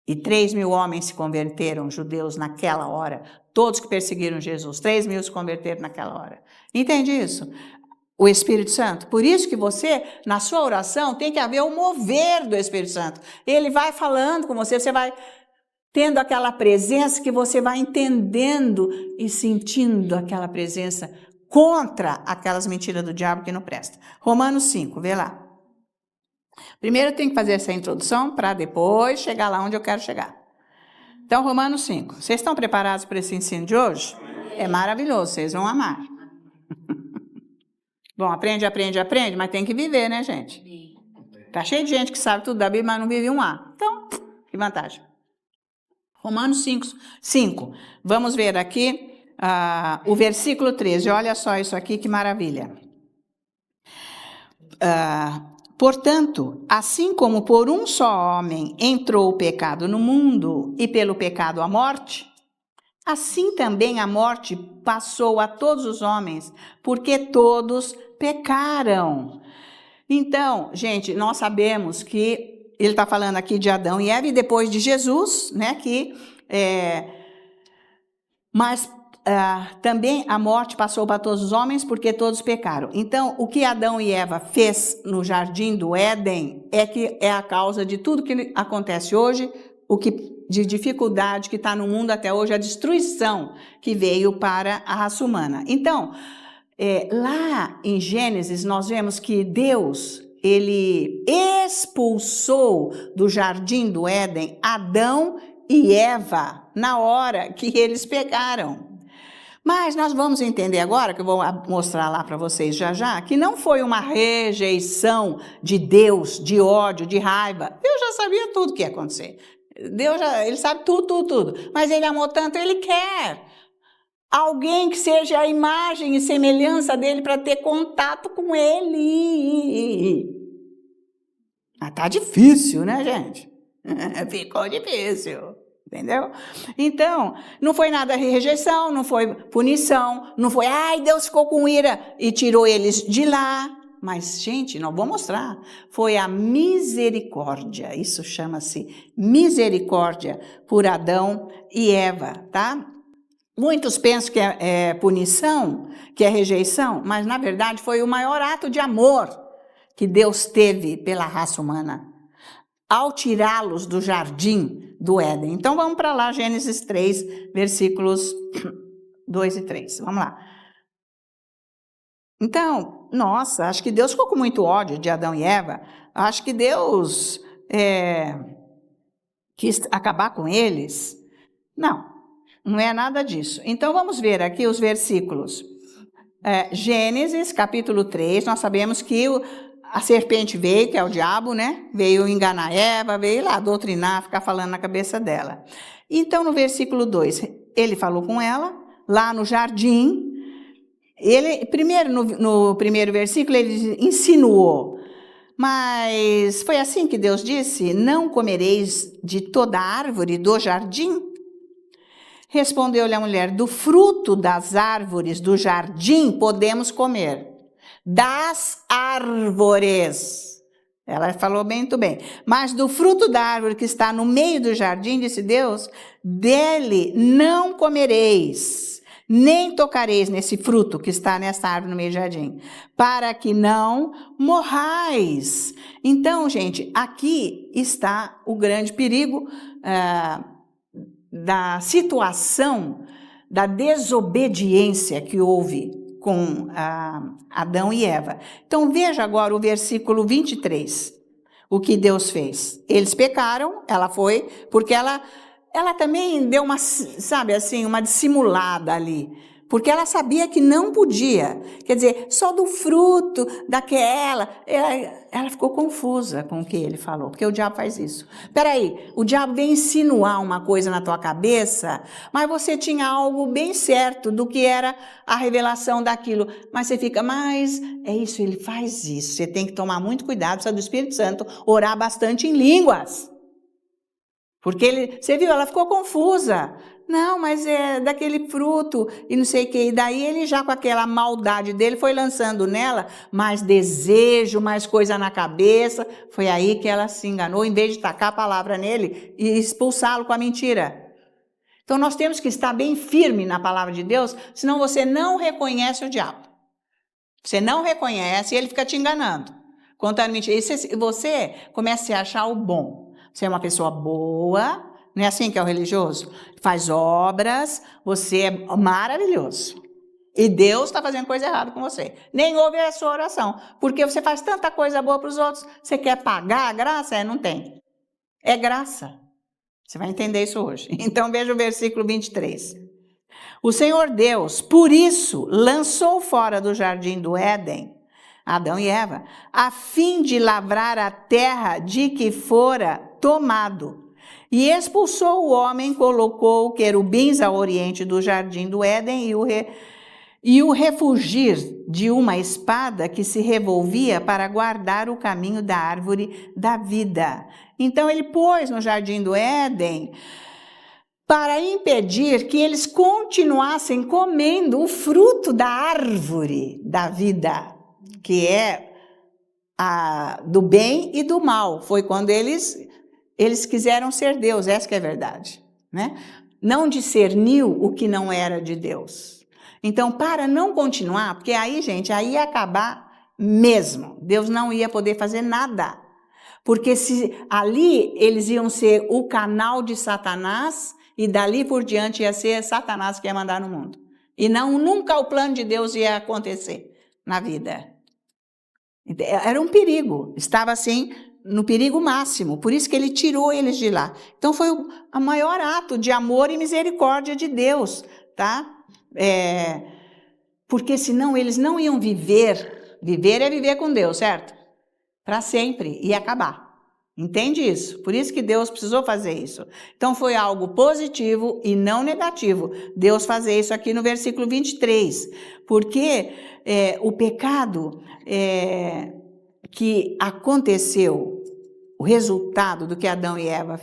[SPEAKER 2] E 3.000 homens se converteram, judeus, naquela hora. Todos que perseguiram Jesus, 3.000 se converteram naquela hora. Entende isso? O Espírito Santo. Por isso que você, na sua oração, tem que haver o mover do Espírito Santo. Ele vai falando com você, você vai tendo aquela presença que você vai entendendo e sentindo aquela presença contra aquelas mentiras do diabo que não presta. Romanos 5, vê lá. Primeiro eu tenho que fazer essa introdução para depois chegar lá onde eu quero chegar. Então, Romanos 5. Vocês estão preparados para esse ensino de hoje? É maravilhoso, vocês vão amar. Bom, aprende, mas tem que viver, né, gente? Tá cheio de gente que sabe tudo da Bíblia, mas não vive um A. Então, que vantagem. Romanos 5. Vamos ver aqui o versículo 13. Olha só isso aqui, que maravilha. Portanto, assim como por um só homem entrou o pecado no mundo e pelo pecado a morte, assim também a morte passou a todos os homens, porque todos pecaram. Então, gente, nós sabemos que ele está falando aqui de Adão e Eva e depois de Jesus, né? Mas também a morte passou para todos os homens porque todos pecaram. Então, o que Adão e Eva fez no jardim do Éden é a causa de tudo que acontece hoje, de dificuldade que está no mundo até hoje, a destruição que veio para a raça humana. Então, lá em Gênesis, nós vemos que Deus, ele expulsou do jardim do Éden Adão e Eva na hora que eles pecaram. Mas nós vamos entender agora, que eu vou mostrar lá para vocês já, que não foi uma rejeição de Deus, de ódio, de raiva. Deus já sabia tudo que ia acontecer. Ele sabe tudo. Mas ele amou tanto, ele quer alguém que seja a imagem e semelhança dele para ter contato com ele. Tá difícil, né, gente? Ficou difícil. Entendeu? Então, não foi nada de rejeição, não foi punição, não foi, ai, Deus ficou com ira e tirou eles de lá. Mas, gente, não vou mostrar. Foi a misericórdia, isso chama-se misericórdia por Adão e Eva, tá? Muitos pensam que é punição, que é rejeição, mas, na verdade, foi o maior ato de amor que Deus teve pela raça humana, ao tirá-los do jardim do Éden. Então, vamos para lá, Gênesis 3, versículos 2 e 3. Vamos lá. Então, nossa, acho que Deus ficou com muito ódio de Adão e Eva. Acho que Deus quis acabar com eles. Não é nada disso. Então, vamos ver aqui os versículos. Gênesis, capítulo 3, nós sabemos que a serpente veio, que é o diabo, né? Veio enganar Eva, veio lá doutrinar, ficar falando na cabeça dela. Então, no versículo 2, ele falou com ela, lá no jardim. No primeiro versículo, ele insinuou. Mas foi assim que Deus disse: não comereis de toda árvore do jardim? Respondeu-lhe a mulher: do fruto das árvores do jardim podemos comer. Das árvores. Ela falou muito bem. Mas do fruto da árvore que está no meio do jardim, disse Deus, dele não comereis, nem tocareis nesse fruto que está nessa árvore no meio do jardim, para que não morrais. Então, gente, aqui está o grande perigo da situação da desobediência que houve com Adão e Eva. Então, veja agora o versículo 23, o que Deus fez. Eles pecaram, ela foi, porque ela também deu uma, sabe assim, uma dissimulada ali, porque ela sabia que não podia. Quer dizer, só do fruto daquela, ela ficou confusa com o que ele falou, porque o diabo faz isso. Espera aí, o diabo vem insinuar uma coisa na tua cabeça, mas você tinha algo bem certo do que era a revelação daquilo, mas você fica, mas é isso, ele faz isso. Você tem que tomar muito cuidado, precisa do Espírito Santo, orar bastante em línguas. Porque você viu, ela ficou confusa. Não, mas é daquele fruto e não sei o que. E daí ele já com aquela maldade dele foi lançando nela mais desejo, mais coisa na cabeça. Foi aí que ela se enganou, em vez de tacar a palavra nele e expulsá-lo com a mentira. Então nós temos que estar bem firme na palavra de Deus, senão você não reconhece o diabo. Você não reconhece e ele fica te enganando, contando mentira. E você começa a se achar o bom. Você é uma pessoa boa, não é assim que é o religioso? Faz obras, você é maravilhoso. E Deus está fazendo coisa errada com você. Nem ouve a sua oração, porque você faz tanta coisa boa para os outros, você quer pagar a graça? Não tem. É graça. Você vai entender isso hoje. Então veja o versículo 23. O Senhor Deus, por isso, lançou fora do jardim do Éden Adão e Eva, a fim de lavrar a terra de que fora tomado. E expulsou o homem, colocou querubins ao oriente do jardim do Éden e o refugir de uma espada que se revolvia para guardar o caminho da árvore da vida. Então ele pôs no jardim do Éden para impedir que eles continuassem comendo o fruto da árvore da vida, que é do bem e do mal. Foi quando eles quiseram ser Deus, essa que é a verdade, né? Não discerniu o que não era de Deus. Então, para não continuar, porque aí, gente, aí ia acabar mesmo. Deus não ia poder fazer nada. Porque se ali eles iam ser o canal de Satanás, e dali por diante ia ser Satanás que ia mandar no mundo. E nunca o plano de Deus ia acontecer na vida. Era um perigo, estava assim no perigo máximo, por isso que ele tirou eles de lá. Então foi o maior ato de amor e misericórdia de Deus, tá? Porque senão eles não iam viver. Viver é viver com Deus, certo? Para sempre, ia acabar. Entende isso? Por isso que Deus precisou fazer isso. Então foi algo positivo e não negativo. Deus fazer isso aqui no versículo 23. Porque o pecado que aconteceu, o resultado do que Adão e Eva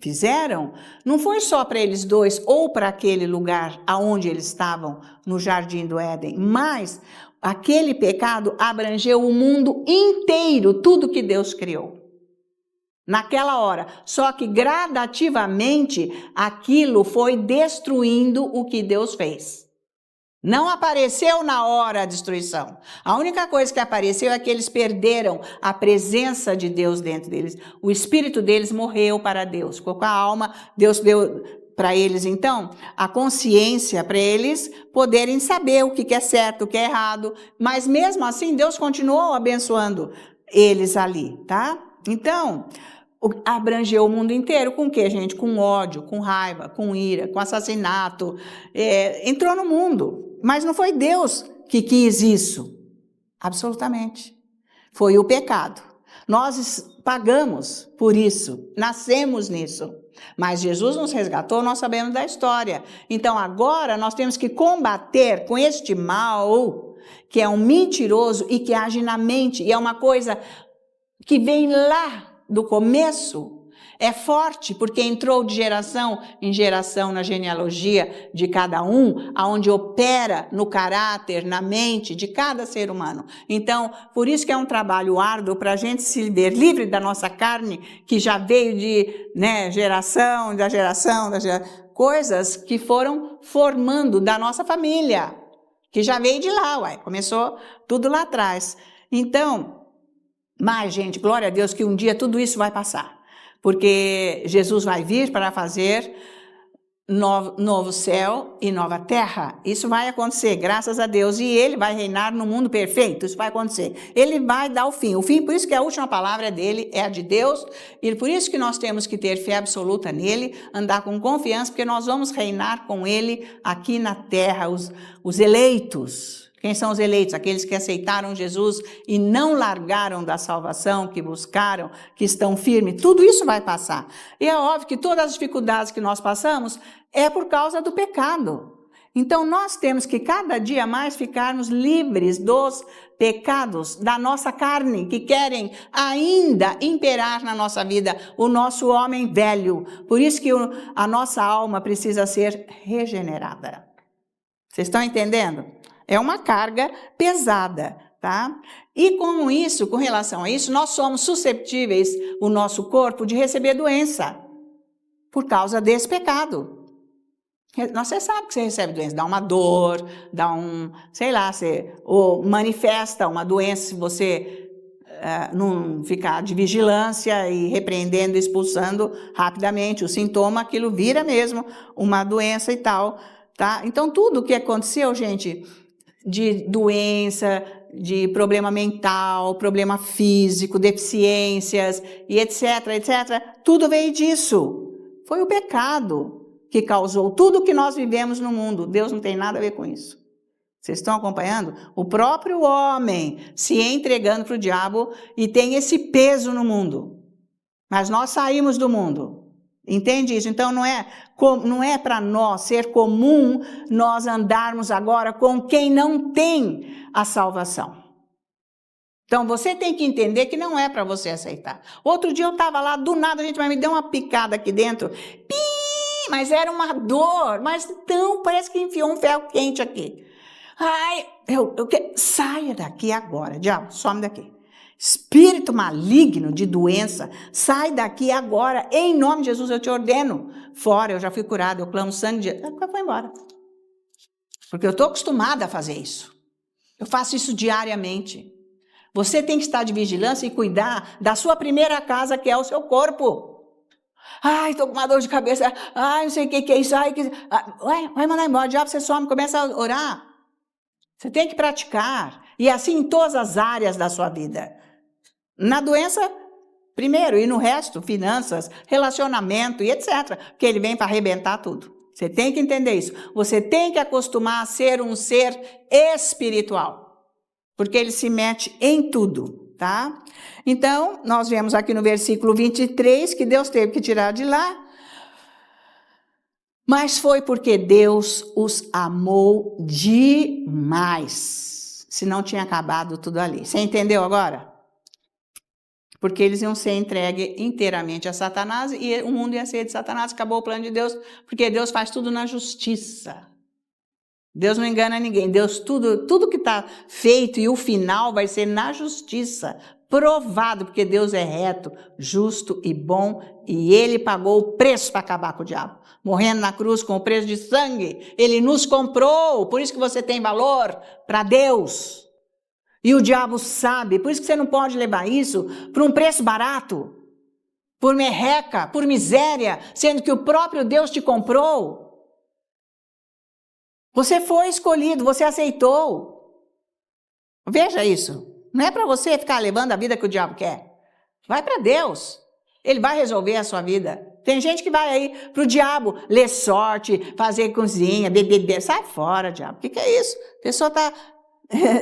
[SPEAKER 2] fizeram, não foi só para eles dois ou para aquele lugar aonde eles estavam, no Jardim do Éden, mas aquele pecado abrangeu o mundo inteiro, tudo que Deus criou. Naquela hora, só que gradativamente aquilo foi destruindo o que Deus fez. Não apareceu na hora a destruição. A única coisa que apareceu é que eles perderam a presença de Deus dentro deles. O espírito deles morreu para Deus. Ficou com a alma, Deus deu para eles, então, a consciência para eles poderem saber o que é certo, o que é errado. Mas mesmo assim, Deus continuou abençoando eles ali, tá? Então, abrangeu o mundo inteiro com o quê, gente? Com ódio, com raiva, com ira, com assassinato. Entrou no mundo. Mas não foi Deus que quis isso. Absolutamente. Foi o pecado. Nós pagamos por isso. Nascemos nisso. Mas Jesus nos resgatou, nós sabemos da história. Então agora nós temos que combater com este mal, que é um mentiroso e que age na mente. E é uma coisa que vem lá do começo. É forte, porque entrou de geração em geração na genealogia de cada um, aonde opera no caráter, na mente de cada ser humano. Então, por isso que é um trabalho árduo para a gente se ver livre da nossa carne, que já veio de geração, coisas que foram formando da nossa família, que já veio de lá, começou tudo lá atrás. Então, mas, gente, glória a Deus que um dia tudo isso vai passar. Porque Jesus vai vir para fazer novo céu e nova terra. Isso vai acontecer, graças a Deus. E Ele vai reinar no mundo perfeito. Isso vai acontecer. Ele vai dar o fim. O fim, por isso que a última palavra dele é a de Deus. E por isso que nós temos que ter fé absoluta nele, andar com confiança, porque nós vamos reinar com Ele aqui na terra, os eleitos. Quem são os eleitos? Aqueles que aceitaram Jesus e não largaram da salvação, que buscaram, que estão firmes. Tudo isso vai passar. E é óbvio que todas as dificuldades que nós passamos é por causa do pecado. Então nós temos que cada dia mais ficarmos livres dos pecados da nossa carne, que querem ainda imperar na nossa vida, o nosso homem velho. Por isso que a nossa alma precisa ser regenerada. Vocês estão entendendo? É uma carga pesada, tá? E com relação a isso, nós somos susceptíveis, o nosso corpo, de receber doença por causa desse pecado. Você sabe que você recebe doença, dá uma dor, dá ou manifesta uma doença se você não ficar de vigilância e repreendendo, expulsando rapidamente o sintoma, aquilo vira mesmo uma doença e tal, tá? Então tudo o que aconteceu, gente, de doença, de problema mental, problema físico, deficiências e etc, tudo veio disso. Foi o pecado que causou tudo o que nós vivemos no mundo. Deus não tem nada a ver com isso. Vocês estão acompanhando? O próprio homem se entregando para o diabo e tem esse peso no mundo. Mas nós saímos do mundo. Entende isso? Então não é para nós ser comum nós andarmos agora com quem não tem a salvação. Então você tem que entender que não é para você aceitar. Outro dia eu estava lá, do nada a gente me deu uma picada aqui dentro. Mas era uma dor, mas então parece que enfiou um ferro quente aqui. Ai, saia daqui agora, diabo, some daqui. Espírito maligno de doença, sai daqui agora, em nome de Jesus eu te ordeno. Fora, eu já fui curado, eu clamo sangue de Jesus. Foi embora. Porque eu estou acostumada a fazer isso. Eu faço isso diariamente. Você tem que estar de vigilância e cuidar da sua primeira casa, que é o seu corpo. Ai, estou com uma dor de cabeça. Ai, não sei o que é isso. Vai mandar embora, diabo, você some, começa a orar. Você tem que praticar. E assim em todas as áreas da sua vida. Na doença, primeiro, e no resto, finanças, relacionamento e etc. Porque ele vem para arrebentar tudo. Você tem que entender isso. Você tem que acostumar a ser um ser espiritual. Porque ele se mete em tudo, tá? Então, nós vemos aqui no versículo 23 que Deus teve que tirar de lá. Mas foi porque Deus os amou demais. Se não tinha acabado tudo ali. Você entendeu agora? porque eles iam ser entregues inteiramente a Satanás e o mundo ia ser de Satanás. Acabou o plano de Deus, porque Deus faz tudo na justiça. Deus não engana ninguém. Deus, tudo que está feito e o final vai ser na justiça, provado, porque Deus é reto, justo e bom, e Ele pagou o preço para acabar com o diabo. Morrendo na cruz com o preço de sangue, Ele nos comprou, por isso que você tem valor para Deus. E o diabo sabe, por isso que você não pode levar isso por um preço barato, por merreca, por miséria, sendo que o próprio Deus te comprou. Você foi escolhido, você aceitou. Veja isso. Não é para você ficar levando a vida que o diabo quer. Vai para Deus. Ele vai resolver a sua vida. Tem gente que vai aí para o diabo ler sorte, fazer cozinha, beber. Sai fora, diabo. O que é isso? A pessoa está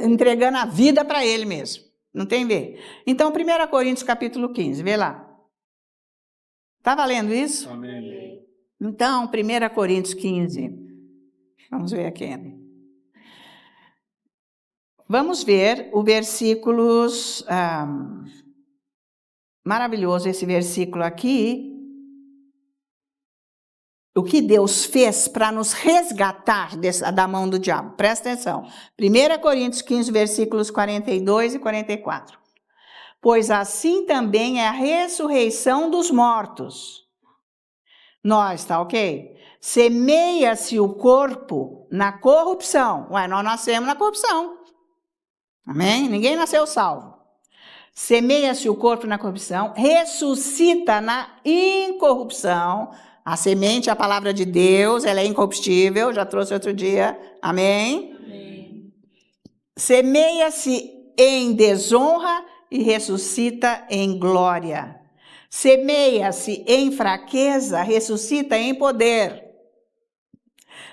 [SPEAKER 2] entregando a vida para ele mesmo. Não tem ver. Então, 1 Coríntios capítulo 15, vê lá. Está valendo isso?
[SPEAKER 3] Amém.
[SPEAKER 2] Então, 1 Coríntios 15. Vamos ver aqui. Vamos ver o versículos... maravilhoso esse versículo aqui. O que Deus fez para nos resgatar da mão do diabo. Presta atenção. 1 Coríntios 15, versículos 42 e 44. Pois assim também é a ressurreição dos mortos. Nós, tá ok? Semeia-se o corpo na corrupção. Ué, nós nascemos na corrupção. Amém? Ninguém nasceu salvo. Semeia-se o corpo na corrupção, ressuscita na incorrupção. A semente, a palavra de Deus, ela é incorruptível, já trouxe outro dia. Amém?
[SPEAKER 3] Amém.
[SPEAKER 2] Semeia-se em desonra e ressuscita em glória. Semeia-se em fraqueza, ressuscita em poder.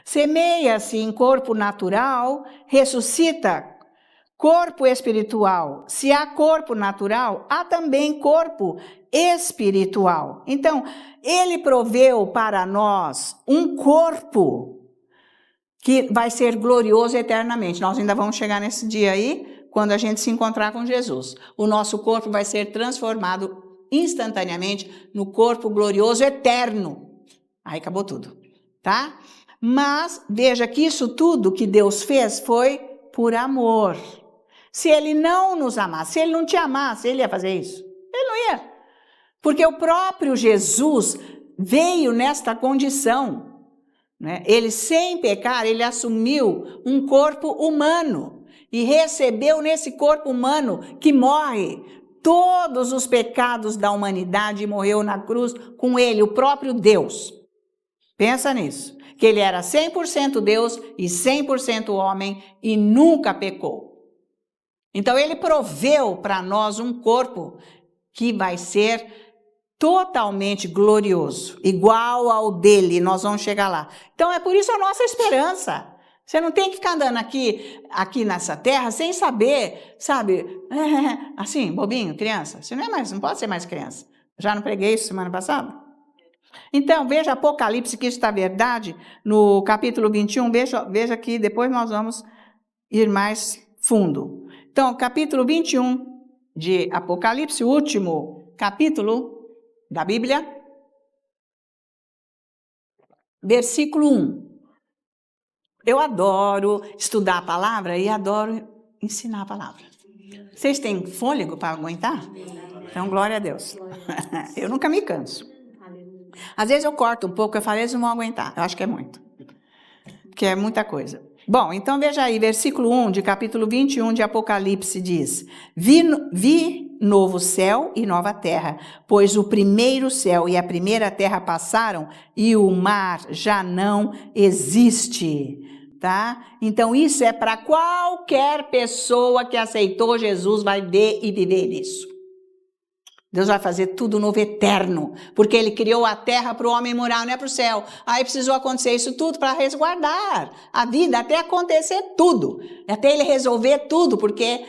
[SPEAKER 2] Semeia-se em corpo natural, ressuscita corpo espiritual. Se há corpo natural, há também corpo espiritual. Então, Ele proveu para nós um corpo que vai ser glorioso eternamente. Nós ainda vamos chegar nesse dia aí, quando a gente se encontrar com Jesus. O nosso corpo vai ser transformado instantaneamente no corpo glorioso eterno. Aí acabou tudo, tá? Mas veja que isso tudo que Deus fez foi por amor. Se Ele não nos amasse, se Ele não te amasse, Ele ia fazer isso? Ele não ia. Porque o próprio Jesus veio nesta condição, né? Ele, sem pecar, Ele assumiu um corpo humano e recebeu nesse corpo humano que morre todos os pecados da humanidade e morreu na cruz com Ele, o próprio Deus. Pensa nisso, que Ele era 100% Deus e 100% homem e nunca pecou. Então, Ele proveu para nós um corpo que vai ser totalmente glorioso, igual ao dele, nós vamos chegar lá. Então, é por isso a nossa esperança. Você não tem que ficar andando aqui nessa terra sem saber, sabe, assim, bobinho, criança. Você não pode ser mais criança. Já não preguei isso semana passada? Então, veja Apocalipse, que isso está verdade, no capítulo 21, veja aqui, depois nós vamos ir mais fundo. Então, capítulo 21 de Apocalipse, o último capítulo da Bíblia, versículo 1. Eu adoro estudar a palavra e adoro ensinar a palavra. Vocês têm fôlego para aguentar? Então, glória a Deus. Eu nunca me canso. Às vezes eu corto um pouco, eu falo, eles não vão aguentar. Eu acho que é muito. Porque é muita coisa. Bom, então veja aí, versículo 1 de capítulo 21 de Apocalipse diz: Vi novo céu e nova terra, pois o primeiro céu e a primeira terra passaram e o mar já não existe. Tá? Então isso é para qualquer pessoa que aceitou Jesus, vai ver e viver isso. Deus vai fazer tudo novo eterno, porque Ele criou a terra para o homem morar, não é para o céu. Aí precisou acontecer isso tudo para resguardar a vida, até acontecer tudo, até Ele resolver tudo, porque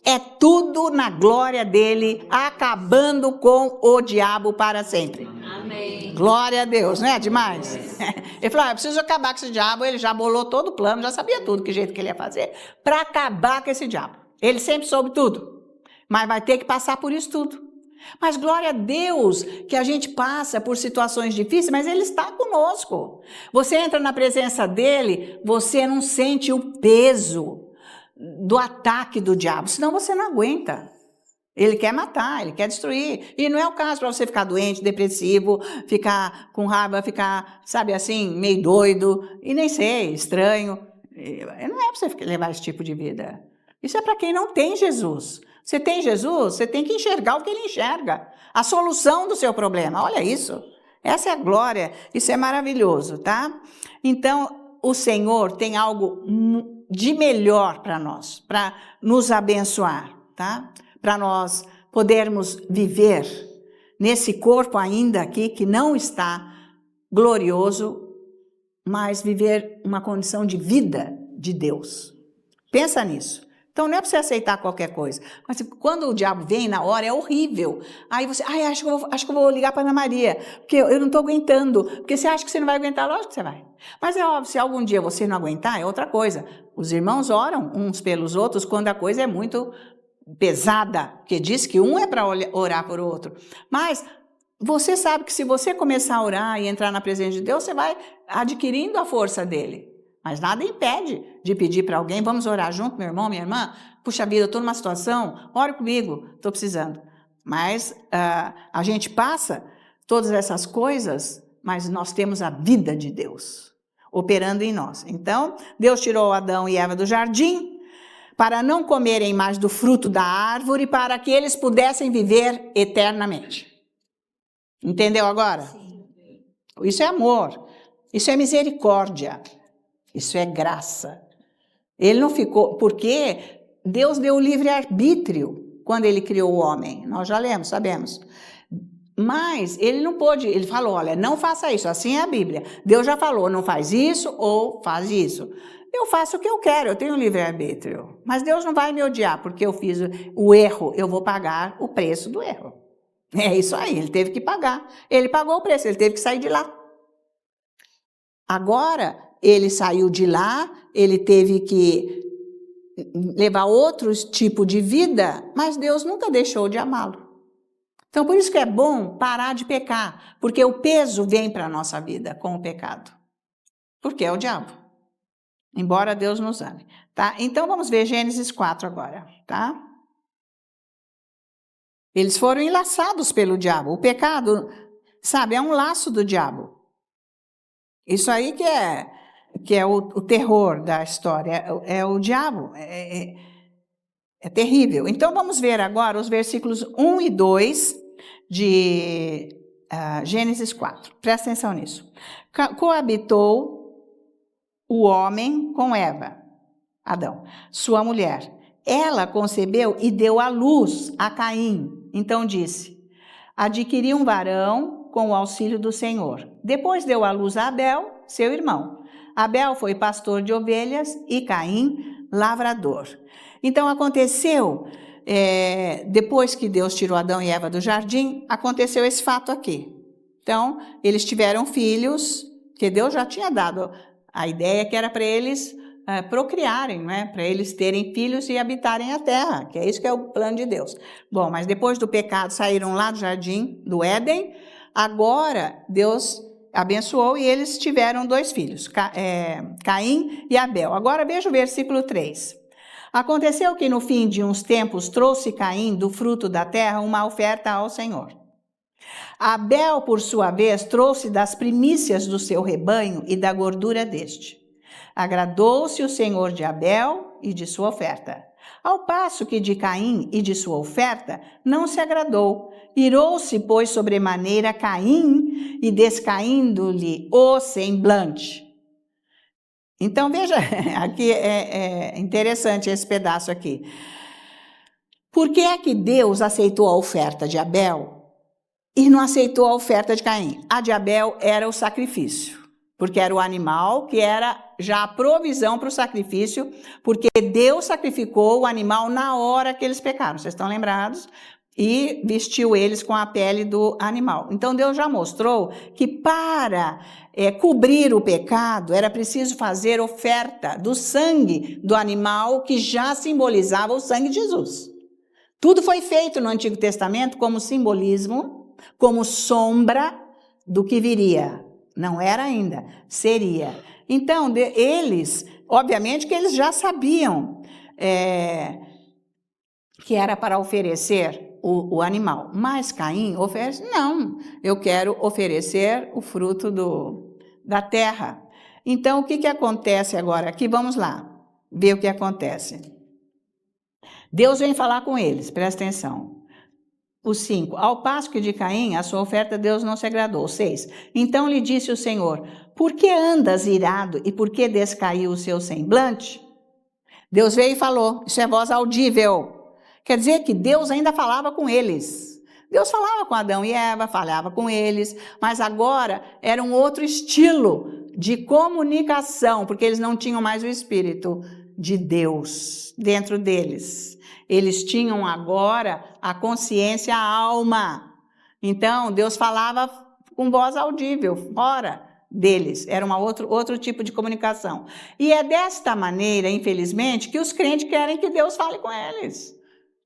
[SPEAKER 2] é tudo na glória dEle, acabando com o diabo para sempre.
[SPEAKER 3] Amém.
[SPEAKER 2] Glória a Deus, não é demais? Ele falou, eu preciso acabar com esse diabo, ele já bolou todo o plano, já sabia tudo, que jeito que ele ia fazer, para acabar com esse diabo. Ele sempre soube tudo, mas vai ter que passar por isso tudo. Mas glória a Deus que a gente passa por situações difíceis, mas Ele está conosco. Você entra na presença dEle, você não sente o peso do ataque do diabo, senão você não aguenta. Ele quer matar, ele quer destruir. E não é o caso para você ficar doente, depressivo, ficar com raiva, ficar, sabe assim, meio doido, e nem sei, estranho. Não é para você levar esse tipo de vida. Isso é para quem não tem Jesus. Você tem Jesus, você tem que enxergar o que ele enxerga. A solução do seu problema, olha isso. Essa é a glória, isso é maravilhoso, tá? Então, o Senhor tem algo de melhor para nós, para nos abençoar, tá? Para nós podermos viver nesse corpo ainda aqui que não está glorioso, mas viver uma condição de vida de Deus. Pensa nisso. Então não é para você aceitar qualquer coisa. Mas quando o diabo vem na hora, é horrível. Aí você, acho que eu vou ligar para Ana Maria, porque eu não estou aguentando. Porque você acha que você não vai aguentar, lógico que você vai. Mas é óbvio, se algum dia você não aguentar, é outra coisa. Os irmãos oram uns pelos outros quando a coisa é muito pesada, porque diz que um é para orar por outro. Mas você sabe que se você começar a orar e entrar na presença de Deus, você vai adquirindo a força dele. Mas nada impede de pedir para alguém, vamos orar junto, meu irmão, minha irmã? Puxa vida, eu estou numa situação, ore comigo, estou precisando. Mas a gente passa todas essas coisas, mas nós temos a vida de Deus operando em nós. Então, Deus tirou Adão e Eva do jardim para não comerem mais do fruto da árvore, para que eles pudessem viver eternamente. Entendeu agora? Sim. Isso é amor, isso é misericórdia. Isso é graça. Ele não ficou, porque Deus deu o livre-arbítrio quando ele criou o homem. Nós já lemos, sabemos. Mas ele não pôde, ele falou, olha, não faça isso, assim é a Bíblia. Deus já falou, não faz isso ou faz isso. Eu faço o que eu quero, eu tenho livre-arbítrio. Mas Deus não vai me odiar porque eu fiz o erro, eu vou pagar o preço do erro. É isso aí, ele teve que pagar. Ele pagou o preço, ele teve que sair de lá. Agora, ele saiu de lá, ele teve que levar outro tipo de vida, mas Deus nunca deixou de amá-lo. Então, por isso que é bom parar de pecar, porque o peso vem para a nossa vida com o pecado. Porque é o diabo. Embora Deus nos ame. Tá? Então, vamos ver Gênesis 4 agora. Tá? Eles foram enlaçados pelo diabo. O pecado, sabe, é um laço do diabo. Isso aí que é o terror da história, é o diabo, é terrível. Então, vamos ver agora os versículos 1 e 2 de Gênesis 4. Presta atenção nisso. Coabitou o homem com Eva, Adão, sua mulher. Ela concebeu e deu à luz a Caim. Então disse, adquiri um varão com o auxílio do Senhor. Depois deu à luz a Abel, seu irmão. Abel foi pastor de ovelhas e Caim, lavrador. Então aconteceu, depois que Deus tirou Adão e Eva do jardim, aconteceu esse fato aqui. Então, eles tiveram filhos, que Deus já tinha dado a ideia que era para eles procriarem, né? Para eles terem filhos e habitarem a terra, que é isso que é o plano de Deus. Bom, mas depois do pecado saíram lá do jardim do Éden, agora Deus abençoou e eles tiveram 2 filhos, Caim e Abel. Agora veja o versículo 3. Aconteceu que no fim de uns tempos trouxe Caim do fruto da terra uma oferta ao Senhor. Abel, por sua vez, trouxe das primícias do seu rebanho e da gordura deste. Agradou-se o Senhor de Abel e de sua oferta, ao passo que de Caim e de sua oferta não se agradou. Irou-se, pois, sobremaneira Caim e descaindo-lhe o semblante. Então, veja, aqui é interessante esse pedaço aqui. Por que é que Deus aceitou a oferta de Abel e não aceitou a oferta de Caim? A de Abel era o sacrifício, porque era o animal que era já a provisão para o sacrifício, porque Deus sacrificou o animal na hora que eles pecaram. Vocês estão lembrados? E vestiu eles com a pele do animal. Então, Deus já mostrou que para cobrir o pecado, era preciso fazer oferta do sangue do animal que já simbolizava o sangue de Jesus. Tudo foi feito no Antigo Testamento como simbolismo, como sombra do que viria. Não era ainda, seria. Então, eles, obviamente que eles já sabiam que era para oferecer o animal. Mas Caim oferece, não, eu quero oferecer o fruto da terra. Então, o que acontece agora aqui? Vamos lá, ver o que acontece. Deus vem falar com eles, presta atenção. O 5, ao passo que de Caim, a sua oferta Deus não se agradou. 6, então lhe disse o Senhor, por que andas irado e por que descaiu o seu semblante? Deus veio e falou, isso é voz audível. Quer dizer que Deus ainda falava com eles. Deus falava com Adão e Eva, falava com eles, mas agora era um outro estilo de comunicação, porque eles não tinham mais o Espírito de Deus dentro deles. Eles tinham agora a consciência, a alma. Então, Deus falava com voz audível, fora deles. Era outro tipo de comunicação. E é desta maneira, infelizmente, que os crentes querem que Deus fale com eles.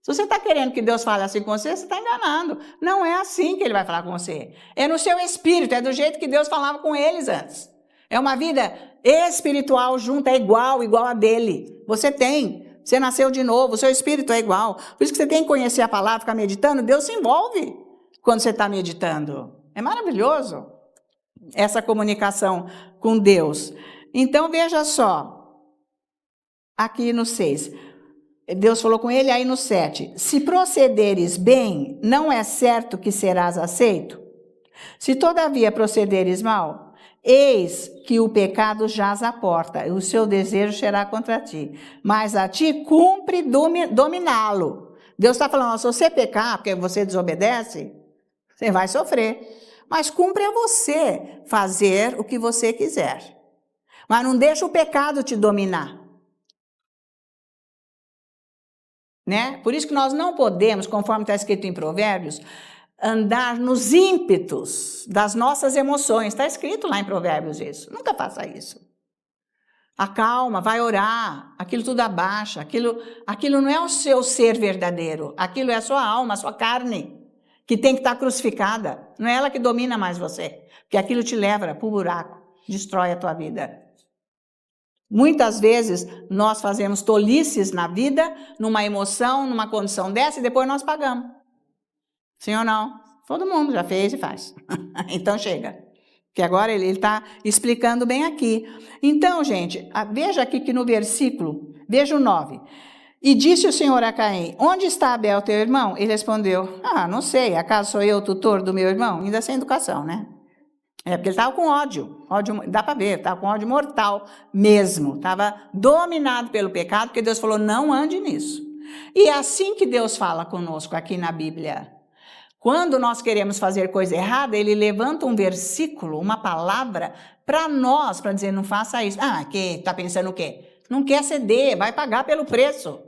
[SPEAKER 2] Se você está querendo que Deus fale assim com você, você está enganando. Não é assim que Ele vai falar com você. É no seu espírito, é do jeito que Deus falava com eles antes. É uma vida espiritual junta, é igual a dele. Você nasceu de novo, o seu espírito é igual. Por isso que você tem que conhecer a palavra, ficar meditando. Deus se envolve quando você está meditando. É maravilhoso essa comunicação com Deus. Então, veja só, aqui no 6, Deus falou com ele, aí no 7, se procederes bem, não é certo que serás aceito? Se todavia procederes mal, eis que o pecado jaz à porta, e o seu desejo será contra ti, mas a ti cumpre dominá-lo. Deus está falando, se você pecar, porque você desobedece, você vai sofrer, mas cumpre a você fazer o que você quiser, mas não deixa o pecado te dominar. Né? Por isso que nós não podemos, conforme está escrito em Provérbios, andar nos ímpetos das nossas emoções. Está escrito lá em Provérbios isso. Nunca faça isso. Acalma, vai orar, aquilo tudo abaixa, aquilo não é o seu ser verdadeiro, aquilo é a sua alma, a sua carne, que tem que estar crucificada. Não é ela que domina mais você, porque aquilo te leva para o buraco, destrói a tua vida. Muitas vezes nós fazemos tolices na vida, numa emoção, numa condição dessa, e depois nós pagamos. Sim ou não? Todo mundo já fez e faz. Então chega. Que agora ele está explicando bem aqui. Então, gente, veja aqui que no versículo, veja o 9. E disse o Senhor a Caim, onde está Abel, teu irmão? Ele respondeu, não sei, acaso sou eu o tutor do meu irmão? Ainda sem educação, né? É porque ele estava com ódio, dá para ver, estava com ódio mortal mesmo, estava dominado pelo pecado, porque Deus falou, não ande nisso. E é assim que Deus fala conosco aqui na Bíblia. Quando nós queremos fazer coisa errada, Ele levanta um versículo, uma palavra, para nós, para dizer, não faça isso. Que está pensando o quê? Não quer ceder, vai pagar pelo preço.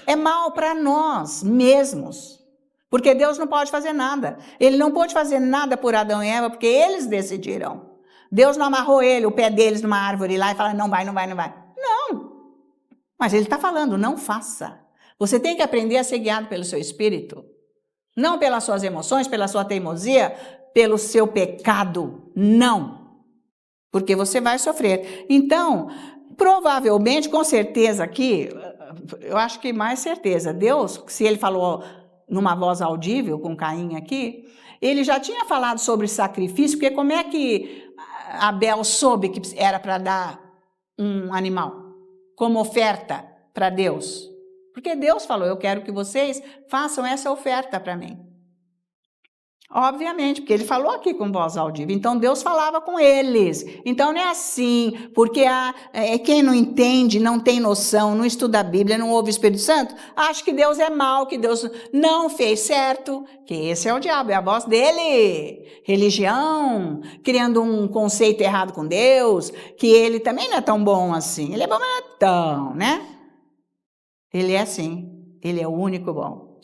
[SPEAKER 2] É mal para nós mesmos. Porque Deus não pode fazer nada. Ele não pôde fazer nada por Adão e Eva, porque eles decidiram. Deus não amarrou o pé deles numa árvore lá e falou, não vai. Não. Mas Ele está falando, não faça. Você tem que aprender a ser guiado pelo seu espírito. Não pelas suas emoções, pela sua teimosia, pelo seu pecado. Não. Porque você vai sofrer. Então, provavelmente, com certeza aqui, eu acho que mais certeza, Deus, se Ele falou numa voz audível com Caim aqui, ele já tinha falado sobre sacrifício, porque como é que Abel soube que era para dar um animal como oferta para Deus? Porque Deus falou, eu quero que vocês façam essa oferta para mim. Obviamente, porque Ele falou aqui com voz audível, então Deus falava com eles. Então não é assim, porque quem não entende, não tem noção, não estuda a Bíblia, não ouve o Espírito Santo, acha que Deus é mau, que Deus não fez certo, que esse é o diabo, é a voz dele. Religião, criando um conceito errado com Deus, que Ele também não é tão bom assim. Ele é bom, mas não é tão, né? Ele é assim, Ele é o único bom.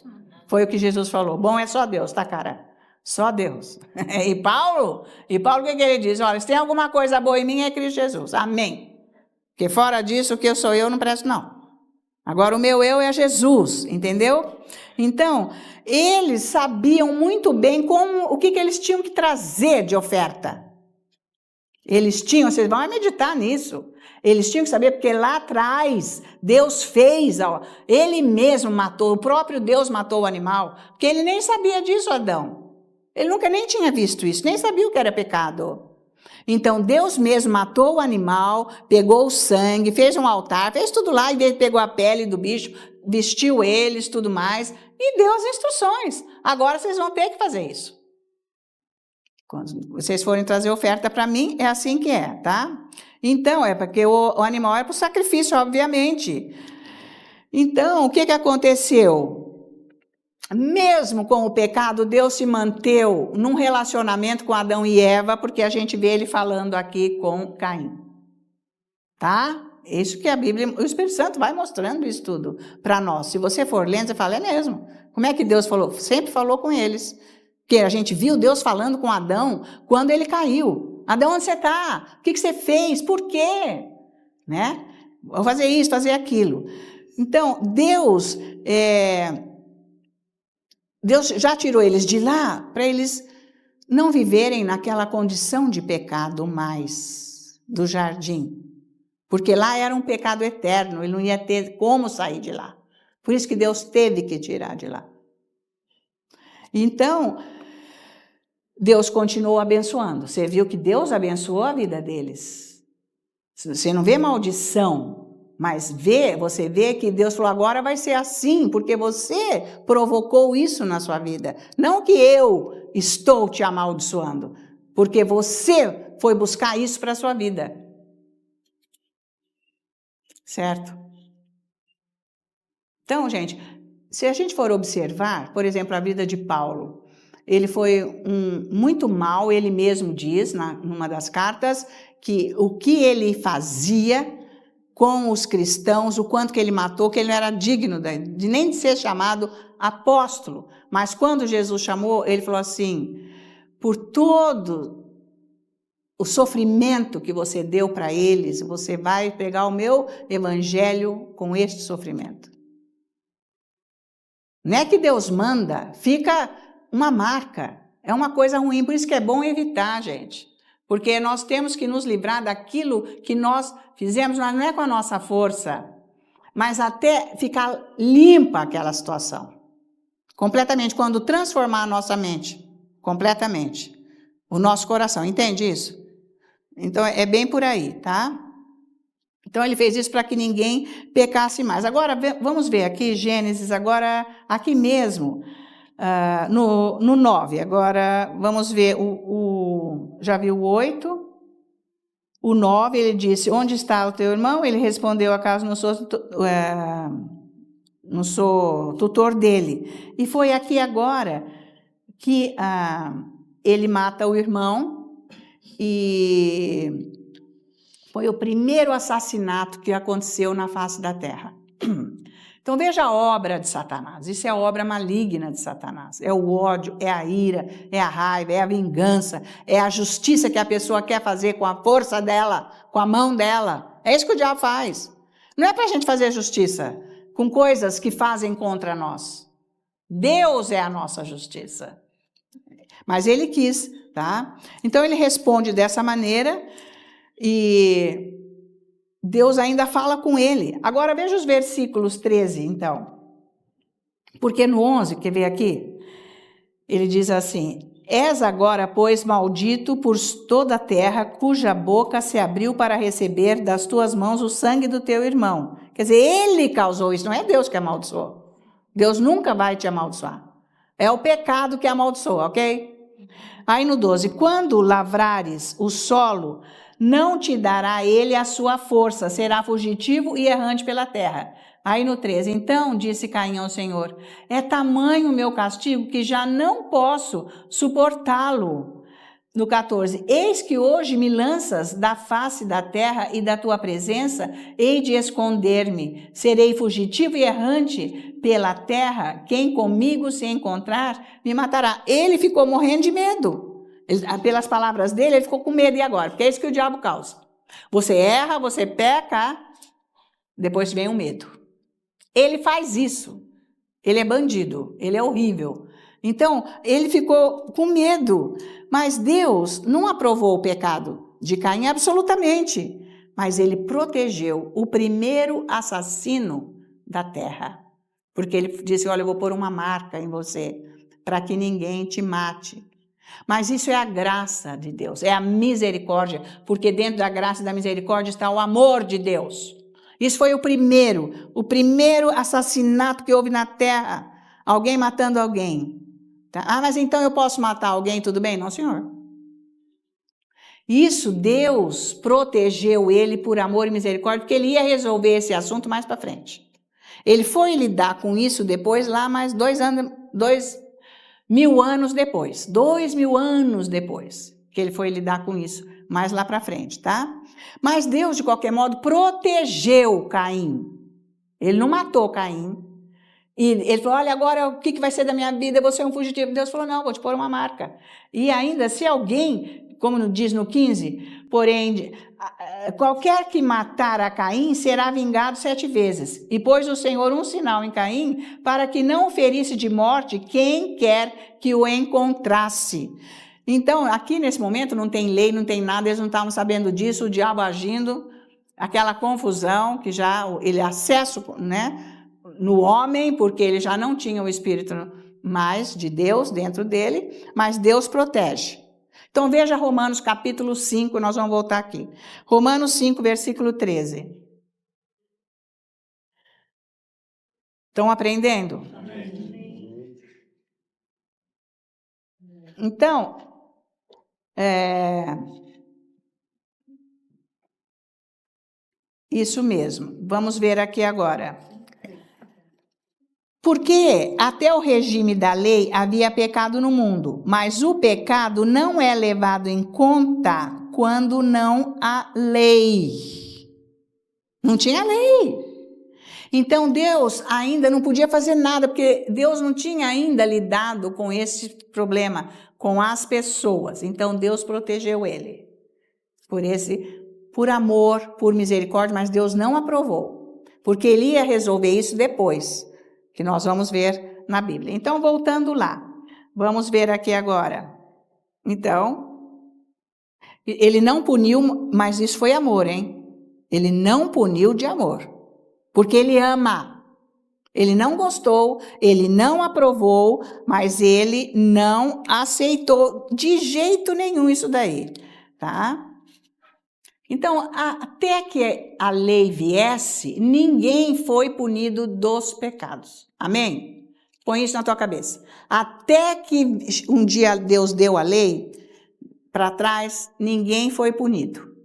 [SPEAKER 2] Foi o que Jesus falou, bom é só Deus, tá, cara? Só Deus. E Paulo, o que ele diz? Olha, se tem alguma coisa boa em mim é Cristo Jesus. Amém. Porque fora disso, o que eu sou eu não presto, não. Agora o meu eu é Jesus, entendeu? Então, eles sabiam muito bem o que eles tinham que trazer de oferta. Eles tinham, vocês vão meditar nisso. Eles tinham que saber, porque lá atrás, Deus fez, ó, ele mesmo matou, o próprio Deus matou o animal, porque ele nem sabia disso, Adão. Ele nunca nem tinha visto isso, nem sabia o que era pecado. Então, Deus mesmo matou o animal, pegou o sangue, fez um altar, fez tudo lá, e pegou a pele do bicho, vestiu eles, tudo mais, e deu as instruções. Agora vocês vão ter que fazer isso. Quando vocês forem trazer oferta para mim, é assim que é, tá? Então, é porque o animal é para o sacrifício, obviamente. Então, o que aconteceu? Mesmo com o pecado, Deus se manteve num relacionamento com Adão e Eva, porque a gente vê ele falando aqui com Caim. Tá? Isso que a Bíblia, o Espírito Santo vai mostrando isso tudo para nós. Se você for lendo, você fala, é mesmo. Como é que Deus falou? Sempre falou com eles. Porque a gente viu Deus falando com Adão quando ele caiu. Adão, onde você está? O que você fez? Por quê? Né? Vou fazer isso, fazer aquilo. Então, Deus já tirou eles de lá para eles não viverem naquela condição de pecado mais do jardim. Porque lá era um pecado eterno, ele não ia ter como sair de lá. Por isso que Deus teve que tirar de lá. Então, Deus continuou abençoando. Você viu que Deus abençoou a vida deles. Você não vê maldição, mas você vê que Deus falou, agora vai ser assim, porque você provocou isso na sua vida. Não que eu estou te amaldiçoando, porque você foi buscar isso para a sua vida. Certo? Então, gente, se a gente for observar, por exemplo, a vida de Paulo, ele foi muito mau, ele mesmo diz, numa das cartas, que o que ele fazia com os cristãos, o quanto que ele matou, que ele não era digno de nem de ser chamado apóstolo. Mas quando Jesus chamou, ele falou assim, por todo o sofrimento que você deu para eles, você vai pegar o meu evangelho com este sofrimento. Não é que Deus manda, fica uma marca, é uma coisa ruim, por isso que é bom evitar, gente. Porque nós temos que nos livrar daquilo que nós fizemos, não é com a nossa força, mas até ficar limpa aquela situação. Completamente, quando transformar a nossa mente, completamente, o nosso coração, entende isso? Então, é bem por aí, tá? Então, ele fez isso para que ninguém pecasse mais. Agora, vamos ver aqui, Gênesis, agora, aqui mesmo, no 9. Agora, vamos ver, já viu o 8? O 9, ele disse, onde está o teu irmão? Ele respondeu, acaso não sou tutor dele. E foi aqui agora que ele mata o irmão e foi o primeiro assassinato que aconteceu na face da terra. Então veja a obra de Satanás, isso é a obra maligna de Satanás, é o ódio, é a ira, é a raiva, é a vingança, é a justiça que a pessoa quer fazer com a força dela, com a mão dela, é isso que o diabo faz. Não é para a gente fazer justiça com coisas que fazem contra nós, Deus é a nossa justiça, mas ele quis, tá? Então ele responde dessa maneira e Deus ainda fala com ele. Agora veja os versículos 13, então. Porque no 11, quer ver aqui? Ele diz assim, és agora, pois, maldito por toda a terra, cuja boca se abriu para receber das tuas mãos o sangue do teu irmão. Quer dizer, ele causou isso, não é Deus que amaldiçoou. Deus nunca vai te amaldiçoar. É o pecado que amaldiçoa, ok? Aí no 12, quando lavrares o solo, não te dará ele a sua força, será fugitivo e errante pela terra. Aí no 13, então disse Caim ao Senhor, é tamanho o meu castigo que já não posso suportá-lo. No 14, eis que hoje me lanças da face da terra e da tua presença, hei de esconder-me, serei fugitivo e errante pela terra, quem comigo se encontrar me matará. Ele ficou morrendo de medo. Pelas palavras dele, ele ficou com medo. E agora? Porque é isso que o diabo causa. Você erra, você peca, depois vem o medo. ele faz isso. Ele é bandido, ele é horrível. Então, ele ficou com medo. Mas Deus não aprovou o pecado de Caim absolutamente. Mas ele protegeu o primeiro assassino da terra. Porque ele disse, olha, eu vou pôr uma marca em você, para que ninguém te mate. Mas isso é a graça de Deus, é a misericórdia, porque dentro da graça e da misericórdia está o amor de Deus. Isso foi o primeiro assassinato que houve na terra, alguém matando alguém. Tá? Ah, mas então eu posso matar alguém, tudo bem? Não, senhor. Isso, Deus protegeu ele por amor e misericórdia, porque ele ia resolver esse assunto mais para frente. Ele foi lidar com isso depois, lá mais 2.000 anos depois. 2.000 anos depois que ele foi lidar com isso, mais lá para frente, tá? Mas Deus, de qualquer modo, protegeu Caim. Ele não matou Caim. E ele falou, olha, agora o que vai ser da minha vida? Eu vou ser um fugitivo. Deus falou, não, vou te pôr uma marca. E ainda, se alguém, como diz no 15, porém, qualquer que matar a Caim será vingado 7 vezes. E pôs o Senhor um sinal em Caim, para que não ferisse de morte quem quer que o encontrasse. Então, aqui nesse momento não tem lei, não tem nada, eles não estavam sabendo disso, o diabo agindo, aquela confusão que já ele acesso, né, no homem, porque ele já não tinha o Espírito mais de Deus dentro dele, mas Deus protege. Então veja Romanos capítulo 5, nós vamos voltar aqui. Romanos 5, versículo 13. Estão aprendendo? Amém. Então, isso mesmo. Vamos ver aqui agora. Porque até o regime da lei havia pecado no mundo, mas o pecado não é levado em conta quando não há lei. Não tinha lei. Então Deus ainda não podia fazer nada, porque Deus não tinha ainda lidado com esse problema, com as pessoas. Então Deus protegeu ele. Por amor, por misericórdia, mas Deus não aprovou. Porque ele ia resolver isso depois, que nós vamos ver na Bíblia. Então, voltando lá, vamos ver aqui agora. Então, ele não puniu, mas isso foi amor, hein? Ele não puniu de amor, porque ele ama. Ele não gostou, ele não aprovou, mas ele não aceitou de jeito nenhum isso daí, tá? Então, até que a lei viesse, ninguém foi punido dos pecados. Amém? Põe isso na tua cabeça. Até que um dia Deus deu a lei, para trás, ninguém foi punido.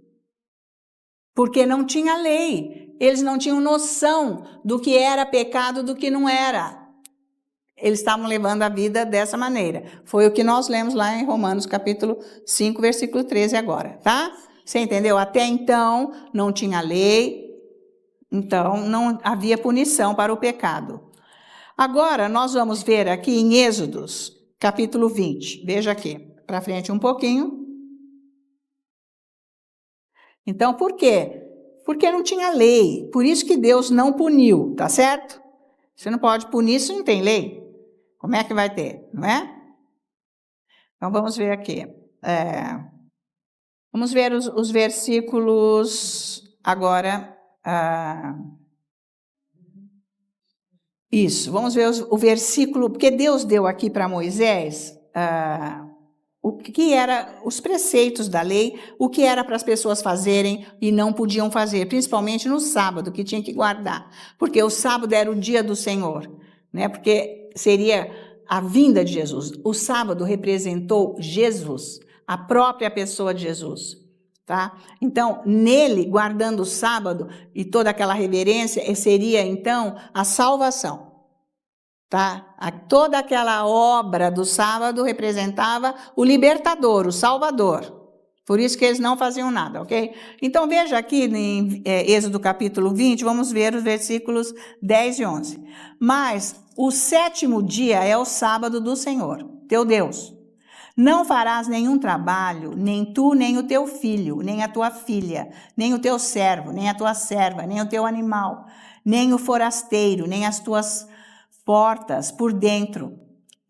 [SPEAKER 2] Porque não tinha lei. Eles não tinham noção do que era pecado, do que não era. Eles estavam levando a vida dessa maneira. Foi o que nós lemos lá em Romanos capítulo 5, versículo 13 agora, tá? Você entendeu? Até então não tinha lei, então não havia punição para o pecado. Agora nós vamos ver aqui em Êxodos, capítulo 20. Veja aqui, para frente um pouquinho. Então, por quê? Porque não tinha lei, por isso que Deus não puniu, tá certo? Você não pode punir se não tem lei. Como é que vai ter, não é? Então vamos ver aqui. Vamos ver os versículos agora. Vamos ver o versículo, porque Deus deu aqui para Moisés o que era os preceitos da lei, o que era para as pessoas fazerem e não podiam fazer, principalmente no sábado, que tinha que guardar, porque o sábado era o dia do Senhor, né? Porque seria a vinda de Jesus. O sábado representou Jesus, a própria pessoa de Jesus, tá? Então, nele, guardando o sábado e toda aquela reverência, seria, então, a salvação, tá? Toda aquela obra do sábado representava o libertador, o salvador. Por isso que eles não faziam nada, ok? Então, veja aqui em Êxodo capítulo 20, vamos ver os versículos 10 e 11. Mas o 7º dia é o sábado do Senhor, teu Deus. Não farás nenhum trabalho, nem tu, nem o teu filho, nem a tua filha, nem o teu servo, nem a tua serva, nem o teu animal, nem o forasteiro, nem as tuas portas por dentro,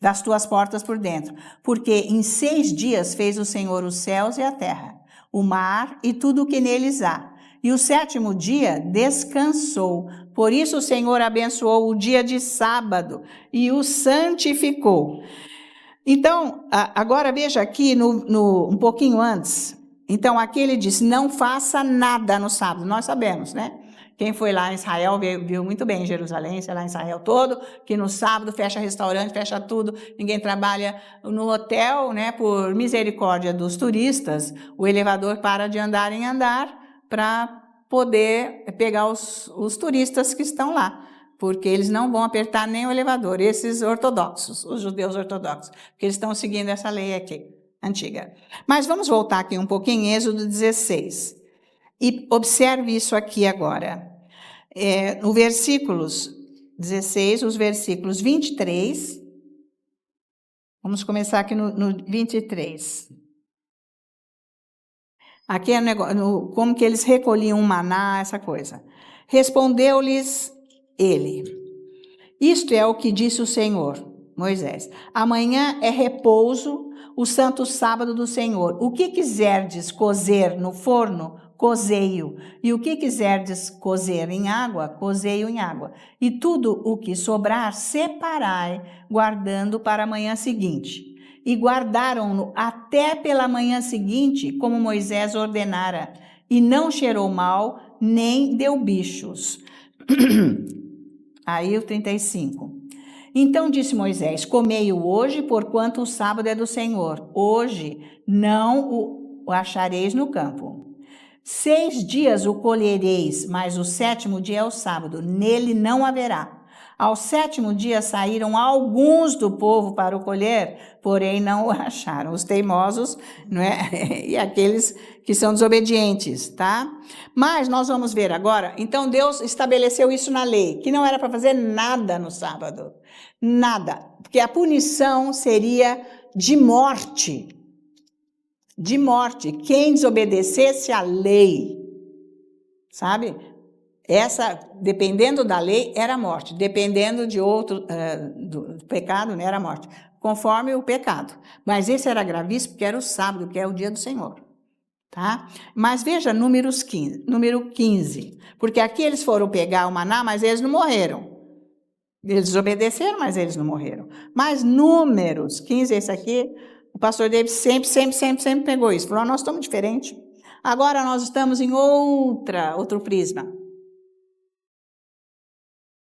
[SPEAKER 2] das tuas portas por dentro. Porque em 6 dias fez o Senhor os céus e a terra, o mar e tudo o que neles há. E o 7º dia descansou. Por isso o Senhor abençoou o dia de sábado e o santificou. Então, agora veja aqui um pouquinho antes. Então, aqui ele diz, não faça nada no sábado. Nós sabemos, né? Quem foi lá em Israel viu muito bem em Jerusalém, sei lá em Israel todo, que no sábado fecha restaurante, fecha tudo, ninguém trabalha no hotel, né? Por misericórdia dos turistas, o elevador para de andar em andar para poder pegar os turistas que estão lá, porque eles não vão apertar nem o elevador, esses ortodoxos, os judeus ortodoxos, porque eles estão seguindo essa lei aqui, antiga. Mas vamos voltar aqui um pouquinho em Êxodo 16, e observe isso aqui agora. No versículos 16, os versículos 23, vamos começar aqui no 23. Aqui é como que eles recolhiam o maná, essa coisa. Respondeu-lhes ele, isto é o que disse o Senhor, Moisés, amanhã é repouso, o santo sábado do Senhor. O que quiserdes cozer no forno, cozei-o, e o que quiserdes cozer em água, cozei-o em água. E tudo o que sobrar, separai, guardando para a manhã seguinte. E guardaram-no até pela manhã seguinte, como Moisés ordenara, e não cheirou mal, nem deu bichos. Aí o 35. Então disse Moisés, comei-o hoje, porquanto o sábado é do Senhor. Hoje não o achareis no campo. 6 dias o colhereis, mas o 7º dia é o sábado, nele não haverá. Ao 7º dia saíram alguns do povo para o colher, porém não o acharam. Os teimosos, não é? E aqueles que são desobedientes, tá? Mas nós vamos ver agora, então Deus estabeleceu isso na lei, que não era para fazer nada no sábado. Nada, porque a punição seria de morte. De morte, quem desobedecesse a lei, sabe? Essa, dependendo da lei, era morte, dependendo de outro, do pecado, né, era morte, conforme o pecado. Mas esse era gravíssimo, porque era o sábado, que é o dia do Senhor, tá? Mas veja número 15, porque aqui eles foram pegar o maná, mas eles não morreram. Eles desobedeceram, mas eles não morreram. Mas Números 15, esse aqui, o pastor David sempre pegou isso. Falou, nós estamos diferentes. Agora nós estamos em outro prisma.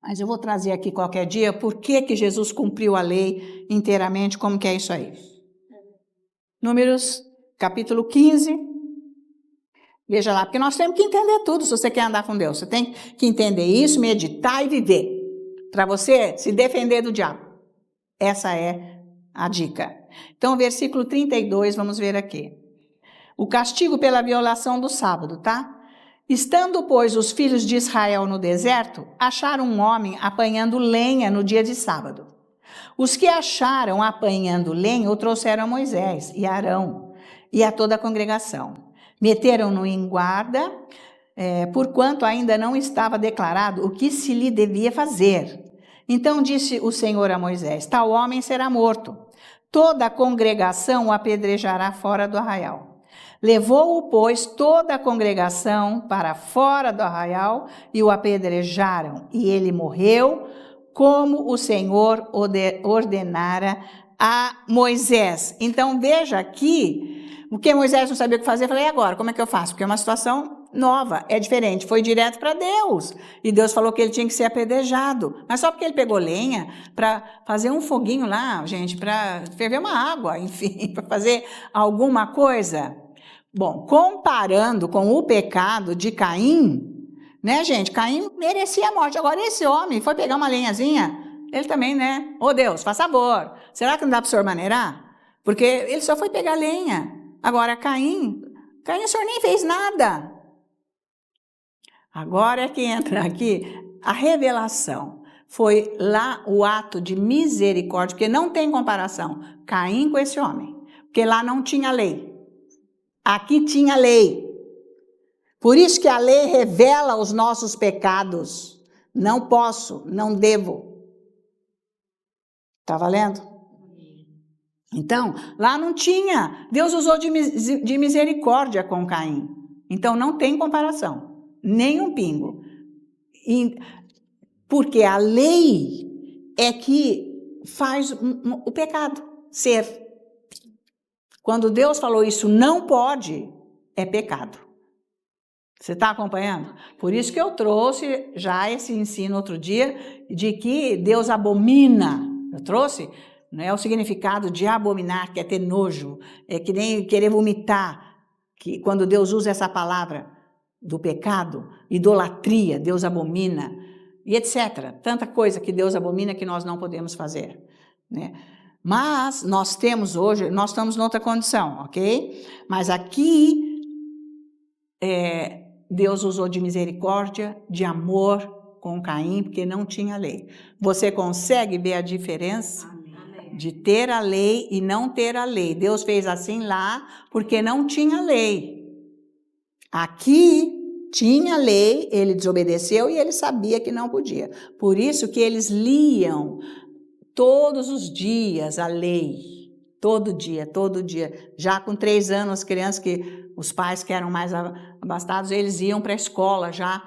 [SPEAKER 2] Mas eu vou trazer aqui qualquer dia por que Jesus cumpriu a lei inteiramente, como que é isso aí. Números, capítulo 15. Veja lá, porque nós temos que entender tudo se você quer andar com Deus. Você tem que entender isso, meditar e viver, para você se defender do diabo. Essa é a dica. Então, versículo 32, vamos ver aqui. O castigo pela violação do sábado, tá? Estando, pois, os filhos de Israel no deserto, acharam um homem apanhando lenha no dia de sábado. Os que acharam apanhando lenha o trouxeram a Moisés e a Arão e a toda a congregação. Meteram-no em guarda, porquanto ainda não estava declarado o que se lhe devia fazer. Então disse o Senhor a Moisés, tal homem será morto. Toda a congregação o apedrejará fora do arraial. Levou-o, pois, toda a congregação para fora do arraial e o apedrejaram. E ele morreu, como o Senhor ordenara a Moisés. Então, veja aqui, o que Moisés não sabia o que fazer, eu falei, e agora, como é que eu faço? Porque é uma situação nova, é diferente, foi direto para Deus. E Deus falou que ele tinha que ser apedrejado. Mas só porque ele pegou lenha para fazer um foguinho lá, gente, para ferver uma água, enfim, para fazer alguma coisa. Bom, comparando com o pecado de Caim, né, gente? Caim merecia a morte. Agora, esse homem foi pegar uma lenhazinha, ele também, né? Ô Deus, faz favor. Será que não dá para o senhor maneirar? Porque ele só foi pegar lenha. Agora, Caim, o senhor nem fez nada. Agora é que entra aqui a revelação. Foi lá o ato de misericórdia, porque não tem comparação, Caim com esse homem. Porque lá não tinha lei. Aqui tinha lei. Por isso que a lei revela os nossos pecados. Não posso, não devo. Está valendo? Então, lá não tinha. Deus usou de misericórdia com Caim. Então, não tem comparação. Nem um pingo. Porque a lei é que faz o pecado ser. Quando Deus falou isso não pode, é pecado. Você está acompanhando? Por isso que eu trouxe já esse ensino outro dia, de que Deus abomina. Eu trouxe, né, o significado de abominar, que é ter nojo, é que nem querer vomitar, que quando Deus usa essa palavra do pecado, idolatria, Deus abomina, e etc. Tanta coisa que Deus abomina que nós não podemos fazer, né? Mas nós temos hoje, nós estamos noutra condição, ok? Mas aqui, Deus usou de misericórdia, de amor com Caim, porque não tinha lei. Você consegue ver a diferença de ter a lei e não ter a lei? Deus fez assim lá, porque não tinha lei. Aqui tinha lei, ele desobedeceu e ele sabia que não podia. Por isso que eles liam todos os dias a lei, todo dia. Já com 3 anos, as crianças que os pais que eram mais abastados, eles iam para a escola já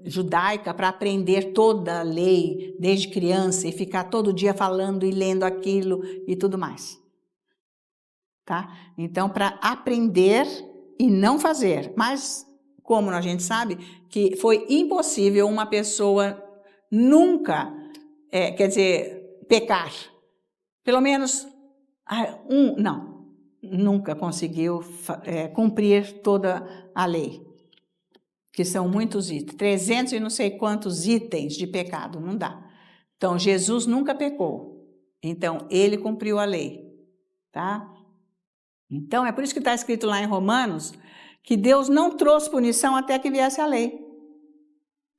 [SPEAKER 2] judaica para aprender toda a lei desde criança e ficar todo dia falando e lendo aquilo e tudo mais. Tá? Então, para aprender e não fazer. Mas, como a gente sabe, que foi impossível uma pessoa nunca, pecar. Pelo menos nunca conseguiu cumprir toda a lei, que são muitos itens, 300 e não sei quantos itens de pecado, não dá. Então, Jesus nunca pecou, então ele cumpriu a lei, tá? Então, é por isso que está escrito lá em Romanos, que Deus não trouxe punição até que viesse a lei.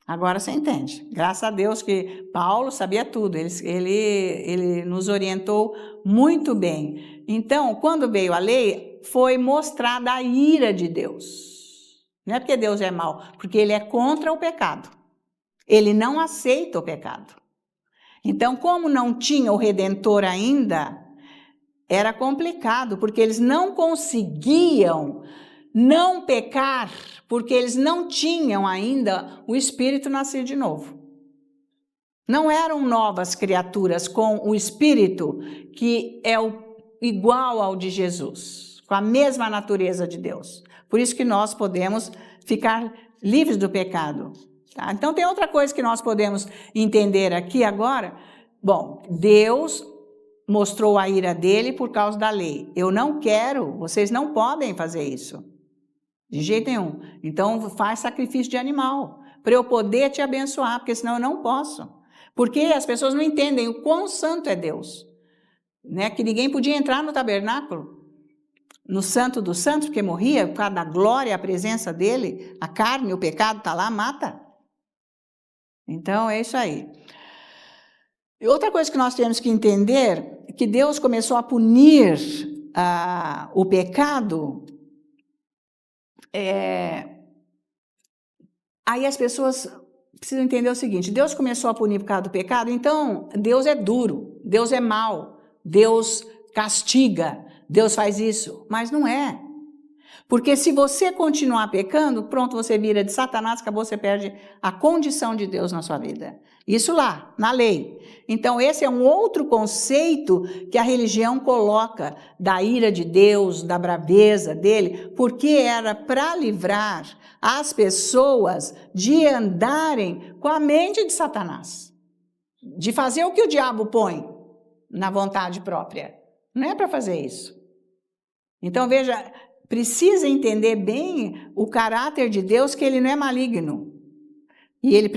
[SPEAKER 2] Agora você entende. Graças a Deus que Paulo sabia tudo, ele nos orientou muito bem. Então, quando veio a lei, foi mostrada a ira de Deus. Não é porque Deus é mau, porque ele é contra o pecado. Ele não aceita o pecado. Então, como não tinha o Redentor ainda, era complicado, porque eles não conseguiam não pecar, porque eles não tinham ainda o Espírito nascido de novo. Não eram novas criaturas com o Espírito que é igual ao de Jesus, com a mesma natureza de Deus. Por isso que nós podemos ficar livres do pecado. Tá? Então tem outra coisa que nós podemos entender aqui agora. Bom, Deus mostrou a ira dele por causa da lei. Eu não quero, vocês não podem fazer isso. De jeito nenhum. Então, faz sacrifício de animal, para eu poder te abençoar, porque senão eu não posso. Porque as pessoas não entendem o quão santo é Deus. Né? Que ninguém podia entrar no tabernáculo, no santo dos santos, porque morria, por causa da glória e a presença dele, a carne, o pecado está lá, mata. Então, é isso aí. E outra coisa que nós temos que entender, é que Deus começou a punir o pecado. Aí as pessoas precisam entender o seguinte: Deus começou a punir por causa do pecado, então Deus é duro, Deus é mau, Deus castiga, Deus faz isso. Mas não é. Porque se você continuar pecando, pronto, você vira de Satanás, acabou, você perde a condição de Deus na sua vida. Isso lá, na lei. Então, esse é um outro conceito que a religião coloca da ira de Deus, da braveza dele, porque era para livrar as pessoas de andarem com a mente de Satanás, de fazer o que o diabo põe na vontade própria. Não é para fazer isso. Então, veja, precisa entender bem o caráter de Deus, que ele não é maligno. E ele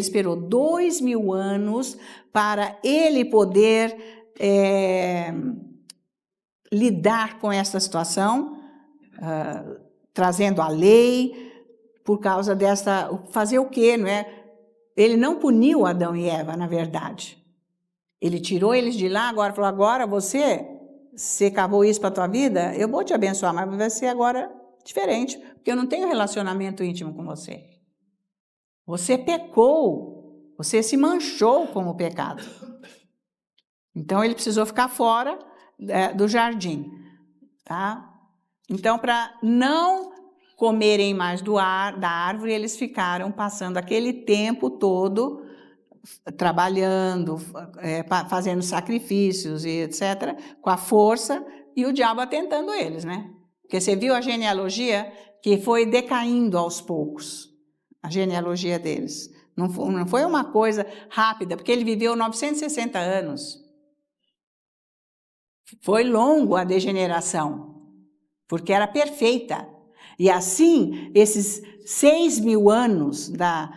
[SPEAKER 2] esperou 2000 anos para ele poder lidar com essa situação, trazendo a lei, por causa dessa... Fazer o quê, não é? Ele não puniu Adão e Eva, na verdade. Ele tirou eles de lá, agora falou, agora você você cavou isso para a tua vida, eu vou te abençoar, mas vai ser agora diferente, porque eu não tenho relacionamento íntimo com você. Você pecou, você se manchou com o pecado. Então, ele precisou ficar fora do jardim, tá? Então, para não comerem mais da árvore, eles ficaram passando aquele tempo todo trabalhando, fazendo sacrifícios e etc., com a força, e o diabo atentando eles, né? Porque você viu a genealogia que foi decaindo aos poucos, a genealogia deles. Não foi uma coisa rápida, porque ele viveu 960 anos. Foi longo a degeneração, porque era perfeita. E assim, esses 6.000 anos da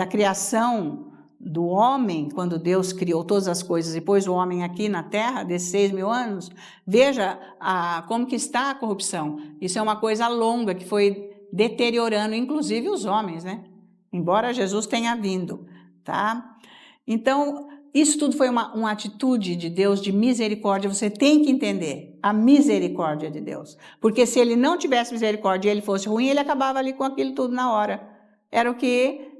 [SPEAKER 2] criação do homem, quando Deus criou todas as coisas e pôs o homem aqui na terra, desses 6.000 anos, veja como que está a corrupção. Isso é uma coisa longa que foi deteriorando, inclusive os homens, né? Embora Jesus tenha vindo, tá? Então, isso tudo foi uma atitude de Deus de misericórdia. Você tem que entender a misericórdia de Deus. Porque se ele não tivesse misericórdia e ele fosse ruim, ele acabava ali com aquilo tudo na hora. Era o que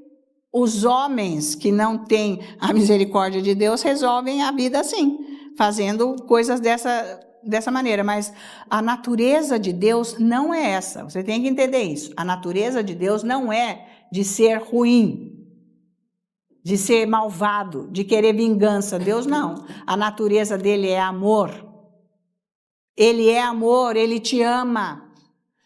[SPEAKER 2] os homens que não têm a misericórdia de Deus resolvem a vida assim, fazendo coisas dessa maneira. Mas a natureza de Deus não é essa. Você tem que entender isso. A natureza de Deus não é de ser ruim, de ser malvado, de querer vingança. Deus não. A natureza dele é amor. Ele é amor, ele te ama.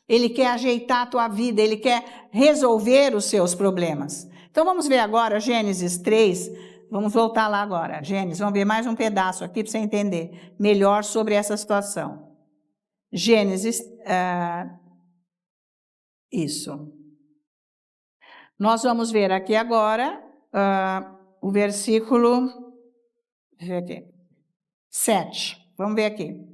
[SPEAKER 2] Ele quer ajeitar a tua vida, ele quer resolver os seus problemas. Então vamos ver agora Gênesis 3, vamos voltar lá agora. Gênesis, vamos ver mais um pedaço aqui para você entender melhor sobre essa situação. Gênesis, isso. Nós vamos ver aqui agora o versículo 7. Vamos ver aqui.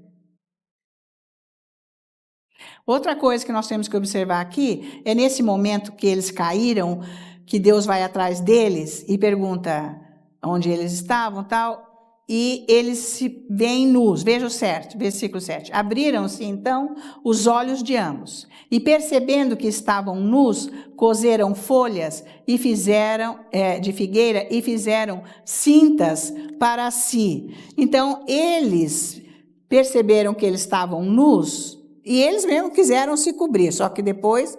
[SPEAKER 2] Outra coisa que nós temos que observar aqui é nesse momento que eles caíram, que Deus vai atrás deles e pergunta onde eles estavam, tal, e eles se veem nus. Veja o certo, versículo 7. Abriram-se então os olhos de ambos, e percebendo que estavam nus, coseram folhas e fizeram de figueira e fizeram cintas para si. Então eles perceberam que eles estavam nus. E eles mesmo quiseram se cobrir, só que depois,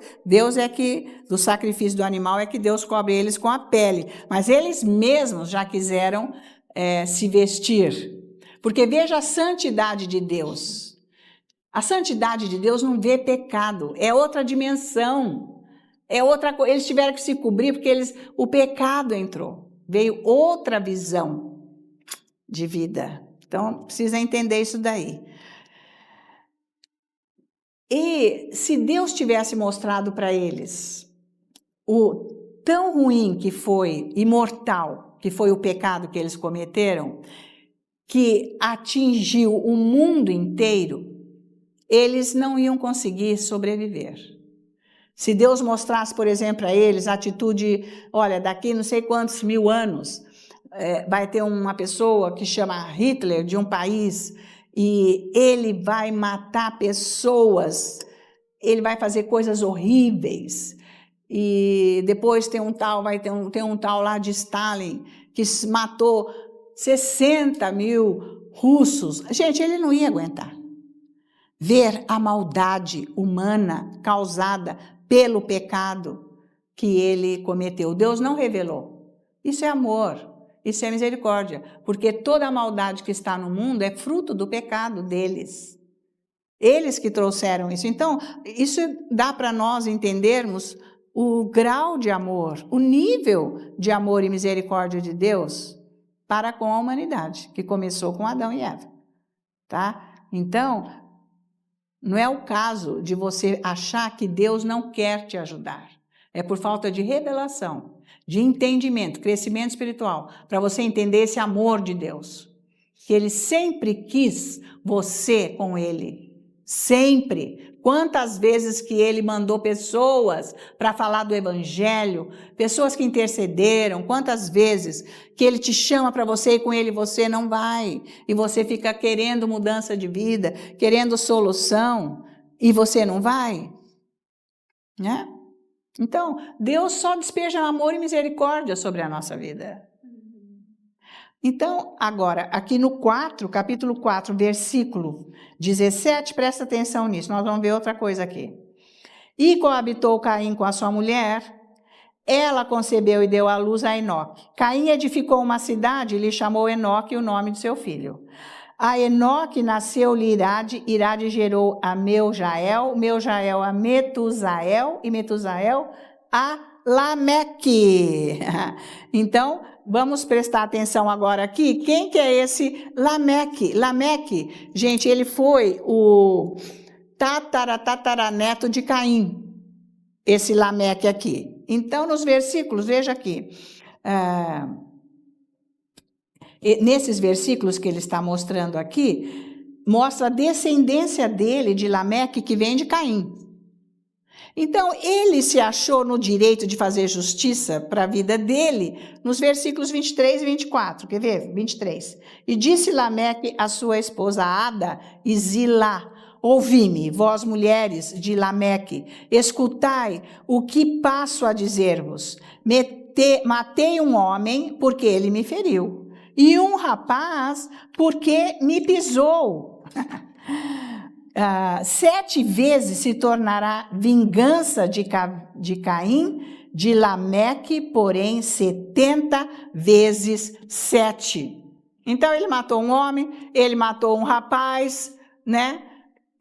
[SPEAKER 2] do sacrifício do animal, é que Deus cobre eles com a pele. Mas eles mesmos já quiseram se vestir. Porque veja a santidade de Deus. A santidade de Deus não vê pecado, é outra dimensão. É outra coisa. Eles tiveram que se cobrir porque o pecado entrou. Veio outra visão de vida. Então, precisa entender isso daí. E se Deus tivesse mostrado para eles o tão ruim que foi, imortal, que foi o pecado que eles cometeram, que atingiu o mundo inteiro, eles não iam conseguir sobreviver. Se Deus mostrasse, por exemplo, a eles a atitude, olha, daqui não sei quantos 1000 anos, vai ter uma pessoa que chama Hitler, de um país, e ele vai matar pessoas, ele vai fazer coisas horríveis, e depois tem um tal lá de Stalin, que matou 60.000 russos. Gente, ele não ia aguentar ver a maldade humana causada pelo pecado que ele cometeu. Deus não revelou. Isso é amor. Isso é misericórdia, porque toda a maldade que está no mundo é fruto do pecado deles. Eles que trouxeram isso. Então, isso dá para nós entendermos o grau de amor, o nível de amor e misericórdia de Deus para com a humanidade, que começou com Adão e Eva. Tá? Então, não é o caso de você achar que Deus não quer te ajudar. É por falta de revelação, de entendimento, crescimento espiritual, para você entender esse amor de Deus. Que Ele sempre quis você com Ele. Sempre. Quantas vezes que ele mandou pessoas para falar do evangelho, pessoas que intercederam, quantas vezes que ele te chama para você e com ele você não vai, e você fica querendo mudança de vida, querendo solução, e você não vai, né? Então, Deus só despeja amor e misericórdia sobre a nossa vida. Então, agora, aqui no 4, capítulo 4, versículo 17, presta atenção nisso, nós vamos ver outra coisa aqui. E coabitou Caim com a sua mulher, ela concebeu e deu à luz a Enoque. Caim edificou uma cidade e lhe chamou Enoque o nome de seu filho. A Enoque nasceu-lhe Irade, Irade gerou a Meujael, Meujael a Metusael, e Metusael a Lameque. Então, vamos prestar atenção agora aqui. Quem que é esse Lameque? Lameque, gente, ele foi o tataraneto de Caim, esse Lameque aqui. Então, nos versículos, veja aqui, nesses versículos que ele está mostrando aqui, mostra a descendência dele, de Lameque, que vem de Caim. Então, ele se achou no direito de fazer justiça para a vida dele, nos versículos 23 e 24. Quer ver? 23. E disse Lameque à sua esposa Ada e Zilá: ouvi-me, vós mulheres de Lameque, escutai o que passo a dizer-vos. Matei um homem porque ele me feriu, e um rapaz porque me pisou. 7 vezes se tornará vingança de Caim, de Lameque, porém 70 vezes 7. Então ele matou um homem, ele matou um rapaz, né?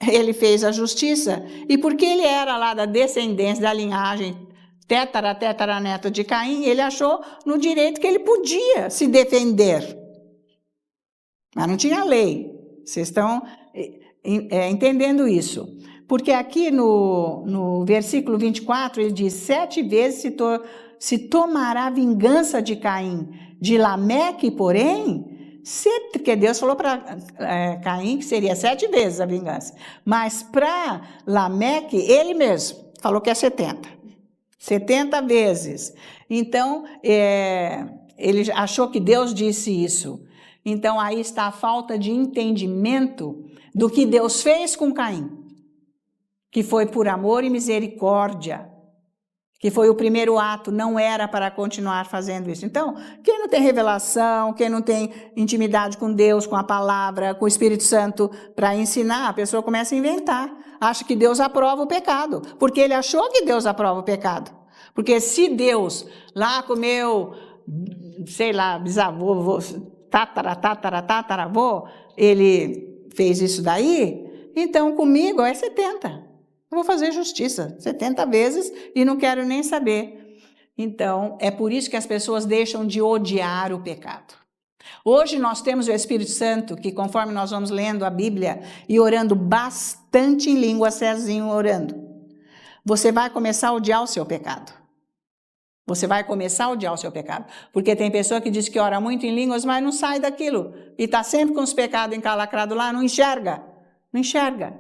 [SPEAKER 2] Ele fez a justiça, e porque ele era lá da descendência, da linhagem tetaraneto de Caim, ele achou no direito que ele podia se defender. Mas não tinha lei. Vocês estão entendendo isso? Porque aqui no versículo 24, ele diz: 7 vezes se tomará vingança de Caim, de Lameque, porém, porque Deus falou para Caim que seria 7 vezes a vingança, mas para Lameque, ele mesmo falou que é 70 vezes. Então, ele achou que Deus disse isso. Então, aí está a falta de entendimento do que Deus fez com Caim, que foi por amor e misericórdia, que foi o primeiro ato, não era para continuar fazendo isso. Então, quem não tem revelação, quem não tem intimidade com Deus, com a palavra, com o Espírito Santo para ensinar, a pessoa começa a inventar. Acha que Deus aprova o pecado, porque ele achou que Deus aprova o pecado. Porque se Deus lá com meu, sei lá, bisavô, tataravô, ele fez isso daí, então comigo é 70. Eu vou fazer justiça 70 vezes e não quero nem saber. Então, é por isso que as pessoas deixam de odiar o pecado. Hoje nós temos o Espírito Santo, que conforme nós vamos lendo a Bíblia e orando bastante em língua, Cezinho orando, você vai começar a odiar o seu pecado. Você vai começar a odiar o seu pecado. Porque tem pessoa que diz que ora muito em línguas, mas não sai daquilo. E está sempre com os pecados encalacrados lá, não enxerga. Não enxerga.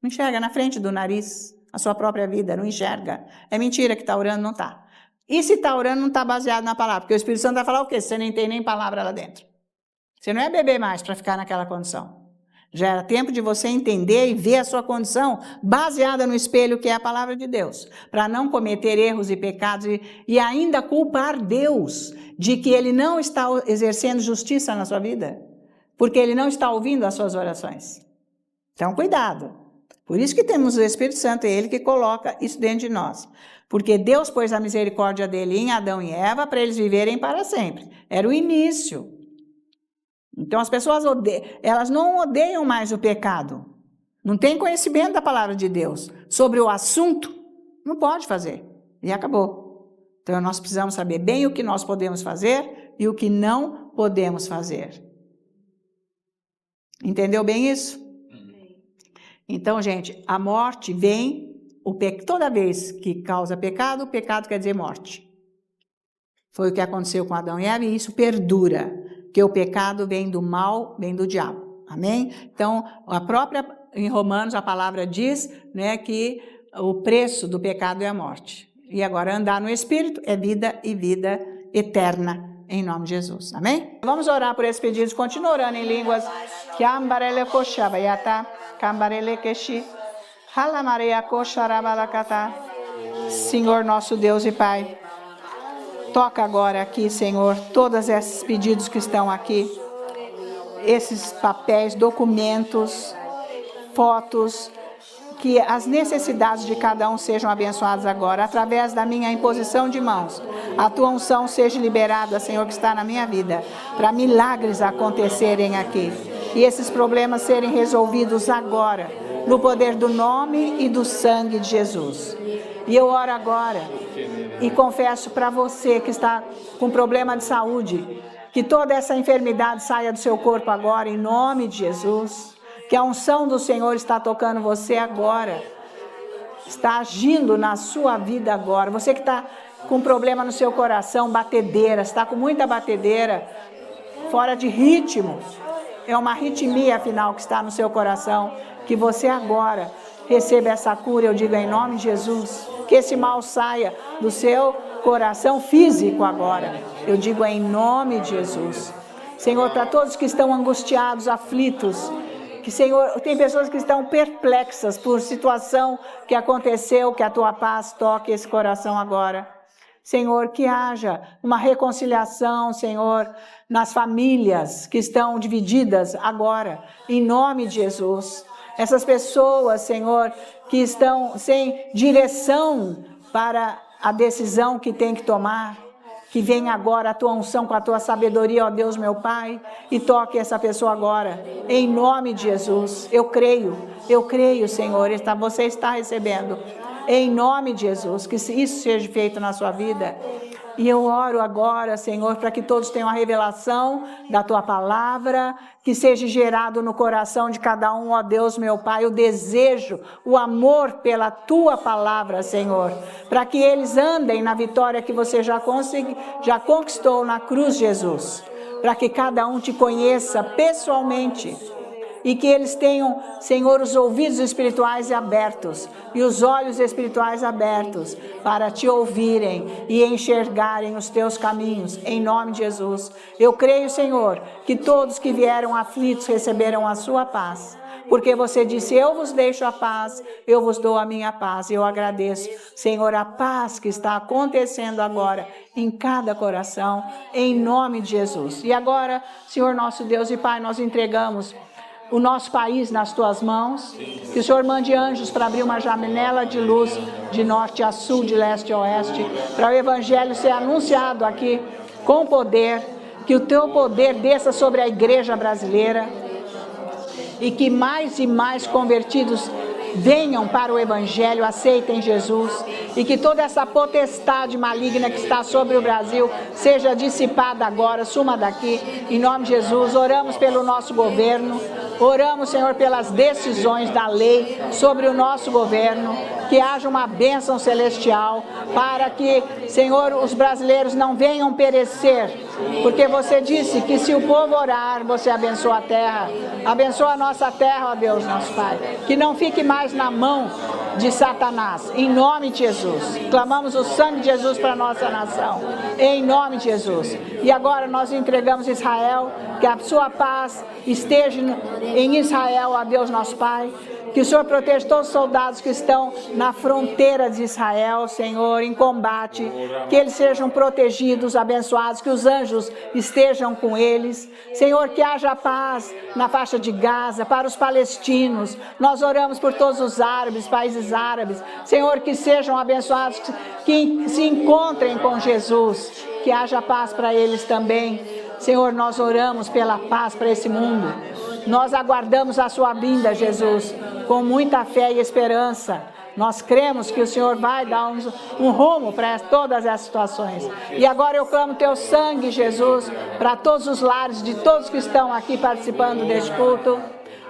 [SPEAKER 2] Não enxerga na frente do nariz a sua própria vida, não enxerga. É mentira que está orando, não está. E se está orando, não está baseado na palavra. Porque o Espírito Santo vai falar o quê? Você nem tem nem palavra lá dentro. Você não é bebê mais para ficar naquela condição. Já era tempo de você entender e ver a sua condição baseada no espelho que é a palavra de Deus, para não cometer erros e pecados e ainda culpar Deus de que Ele não está exercendo justiça na sua vida, porque Ele não está ouvindo as suas orações. Então, cuidado. Por isso que temos o Espírito Santo, é Ele que coloca isso dentro de nós. Porque Deus pôs a misericórdia dele em Adão e Eva para eles viverem para sempre. Era o início. Então, as pessoas elas não odeiam mais o pecado. Não tem conhecimento da palavra de Deus sobre o assunto, não pode fazer. E acabou. Então, nós precisamos saber bem o que nós podemos fazer e o que não podemos fazer. Entendeu bem isso? Então, gente, a morte vem, toda vez que causa pecado, o pecado quer dizer morte. Foi o que aconteceu com Adão e Eva e isso perdura. Que o pecado vem do mal, vem do diabo. Amém? Então, a própria em Romanos a palavra diz, né, que o preço do pecado é a morte. E agora andar no Espírito é vida e vida eterna, em nome de Jesus. Amém? Vamos orar por esses pedidos, continua orando em línguas. Senhor nosso Deus e Pai, toca agora aqui, Senhor, todos esses pedidos que estão aqui, esses papéis, documentos, fotos, que as necessidades de cada um sejam abençoadas agora, através da minha imposição de mãos. A tua unção seja liberada, Senhor, que está na minha vida, para milagres acontecerem aqui. E esses problemas serem resolvidos agora, no poder do nome e do sangue de Jesus. E eu oro agora e confesso para você que está com problema de saúde, que toda essa enfermidade saia do seu corpo agora, em nome de Jesus. Que a unção do Senhor está tocando você agora, está agindo na sua vida agora. Você que está com problema no seu coração, batedeira, está com muita batedeira, fora de ritmo, é uma arritmia afinal que está no seu coração, que você agora receba essa cura, eu digo em nome de Jesus, que esse mal saia do seu coração físico agora, eu digo em nome de Jesus. Senhor, para todos que estão angustiados, aflitos, que, Senhor, tem pessoas que estão perplexas por situação que aconteceu, que a tua paz toque esse coração agora. Senhor, que haja uma reconciliação, Senhor, nas famílias que estão divididas agora, em nome de Jesus. Essas pessoas, Senhor, que estão sem direção para a decisão que tem que tomar, que venha agora a tua unção com a tua sabedoria, ó Deus meu Pai, e toque essa pessoa agora, em nome de Jesus. Eu creio, Senhor, você está recebendo, em nome de Jesus, que isso seja feito na sua vida. E eu oro agora, Senhor, para que todos tenham a revelação da tua palavra, que seja gerado no coração de cada um, ó Deus meu Pai, o desejo, o amor pela tua palavra, Senhor, para que eles andem na vitória que você já conquistou na cruz, Jesus, para que cada um te conheça pessoalmente. E que eles tenham, Senhor, os ouvidos espirituais abertos e os olhos espirituais abertos para te ouvirem e enxergarem os teus caminhos, em nome de Jesus. Eu creio, Senhor, que todos que vieram aflitos receberam a sua paz, porque você disse, eu vos deixo a paz, eu vos dou a minha paz. E eu agradeço, Senhor, a paz que está acontecendo agora em cada coração, em nome de Jesus. E agora, Senhor nosso Deus e Pai, nós entregamos o nosso país nas tuas mãos, que o Senhor mande anjos para abrir uma janela de luz de norte a sul, de leste a oeste, para o evangelho ser anunciado aqui com poder, que o teu poder desça sobre a igreja brasileira e que mais e mais convertidos venham para o evangelho, aceitem Jesus, e que toda essa potestade maligna que está sobre o Brasil seja dissipada agora, suma daqui, em nome de Jesus. Oramos pelo nosso governo, oramos, Senhor, pelas decisões da lei sobre o nosso governo, que haja uma bênção celestial, para que, Senhor, os brasileiros não venham perecer, porque você disse que se o povo orar, você abençoa a terra, abençoa a nossa terra, ó Deus, nosso Pai, que não fique mais na mão de Satanás, em nome de Jesus. Clamamos o sangue de Jesus para a nossa nação, em nome de Jesus. E agora nós entregamos Israel, que a sua paz esteja em Israel, ó Deus, nosso Pai. Que o Senhor proteja todos os soldados que estão na fronteira de Israel, Senhor, em combate. Que eles sejam protegidos, abençoados, que os anjos estejam com eles. Senhor, que haja paz na faixa de Gaza, para os palestinos. Nós oramos por todos os árabes, países árabes. Senhor, que sejam abençoados, que se encontrem com Jesus. Que haja paz para eles também. Senhor, nós oramos pela paz para esse mundo. Nós aguardamos a sua vinda, Jesus, com muita fé e esperança. Nós cremos que o Senhor vai dar um rumo para todas as situações. E agora eu clamo teu sangue, Jesus, para todos os lares de todos que estão aqui participando deste culto.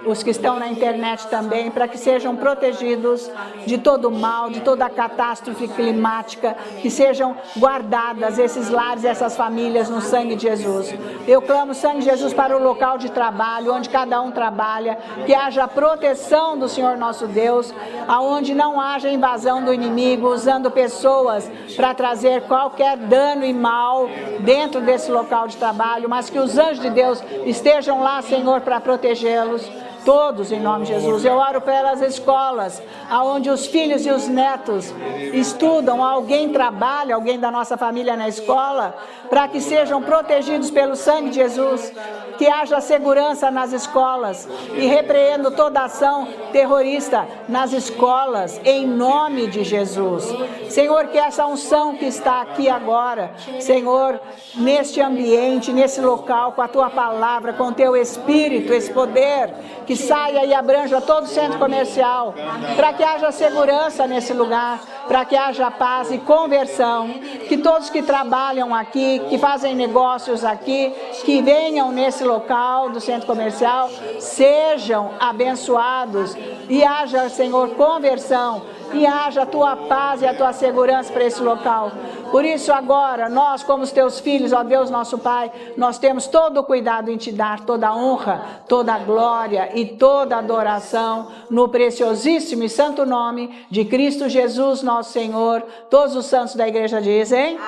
[SPEAKER 2] os que estão na internet também, para que sejam protegidos de todo mal, de toda catástrofe climática, que sejam guardadas esses lares, essas famílias no sangue de Jesus. Eu clamo o sangue de Jesus para o local de trabalho, onde cada um trabalha, que haja proteção do Senhor nosso Deus, aonde não haja invasão do inimigo, usando pessoas para trazer qualquer dano e mal dentro desse local de trabalho, mas que os anjos de Deus estejam lá, Senhor, para protegê-los. Todos, em nome de Jesus. Eu oro pelas escolas, aonde os filhos e os netos estudam, alguém trabalha, alguém da nossa família na escola, para que sejam protegidos pelo sangue de Jesus, que haja segurança nas escolas, e repreendo toda ação terrorista nas escolas, em nome de Jesus. Senhor, que essa unção que está aqui agora, Senhor, neste ambiente, nesse local, com a Tua palavra, com o Teu Espírito, esse poder, que saia e abranja todo o centro comercial, para que haja segurança nesse lugar, para que haja paz e conversão, que todos que trabalham aqui, que fazem negócios aqui, que venham nesse local do centro comercial, sejam abençoados e haja, Senhor, conversão, e haja a Tua paz e a Tua segurança para esse local. Por isso agora, nós como os Teus filhos, ó Deus nosso Pai, nós temos todo o cuidado em Te dar toda a honra, toda a glória e toda a adoração no preciosíssimo e santo nome de Cristo Jesus, nosso Senhor. Todos os santos da igreja dizem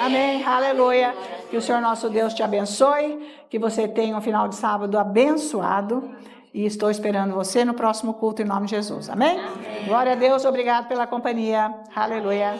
[SPEAKER 2] amém, aleluia. Que o Senhor nosso Deus te abençoe, que você tenha um final de sábado abençoado. E estou esperando você no próximo culto em nome de Jesus. Amém? Glória a Deus, obrigado pela companhia. Aleluia.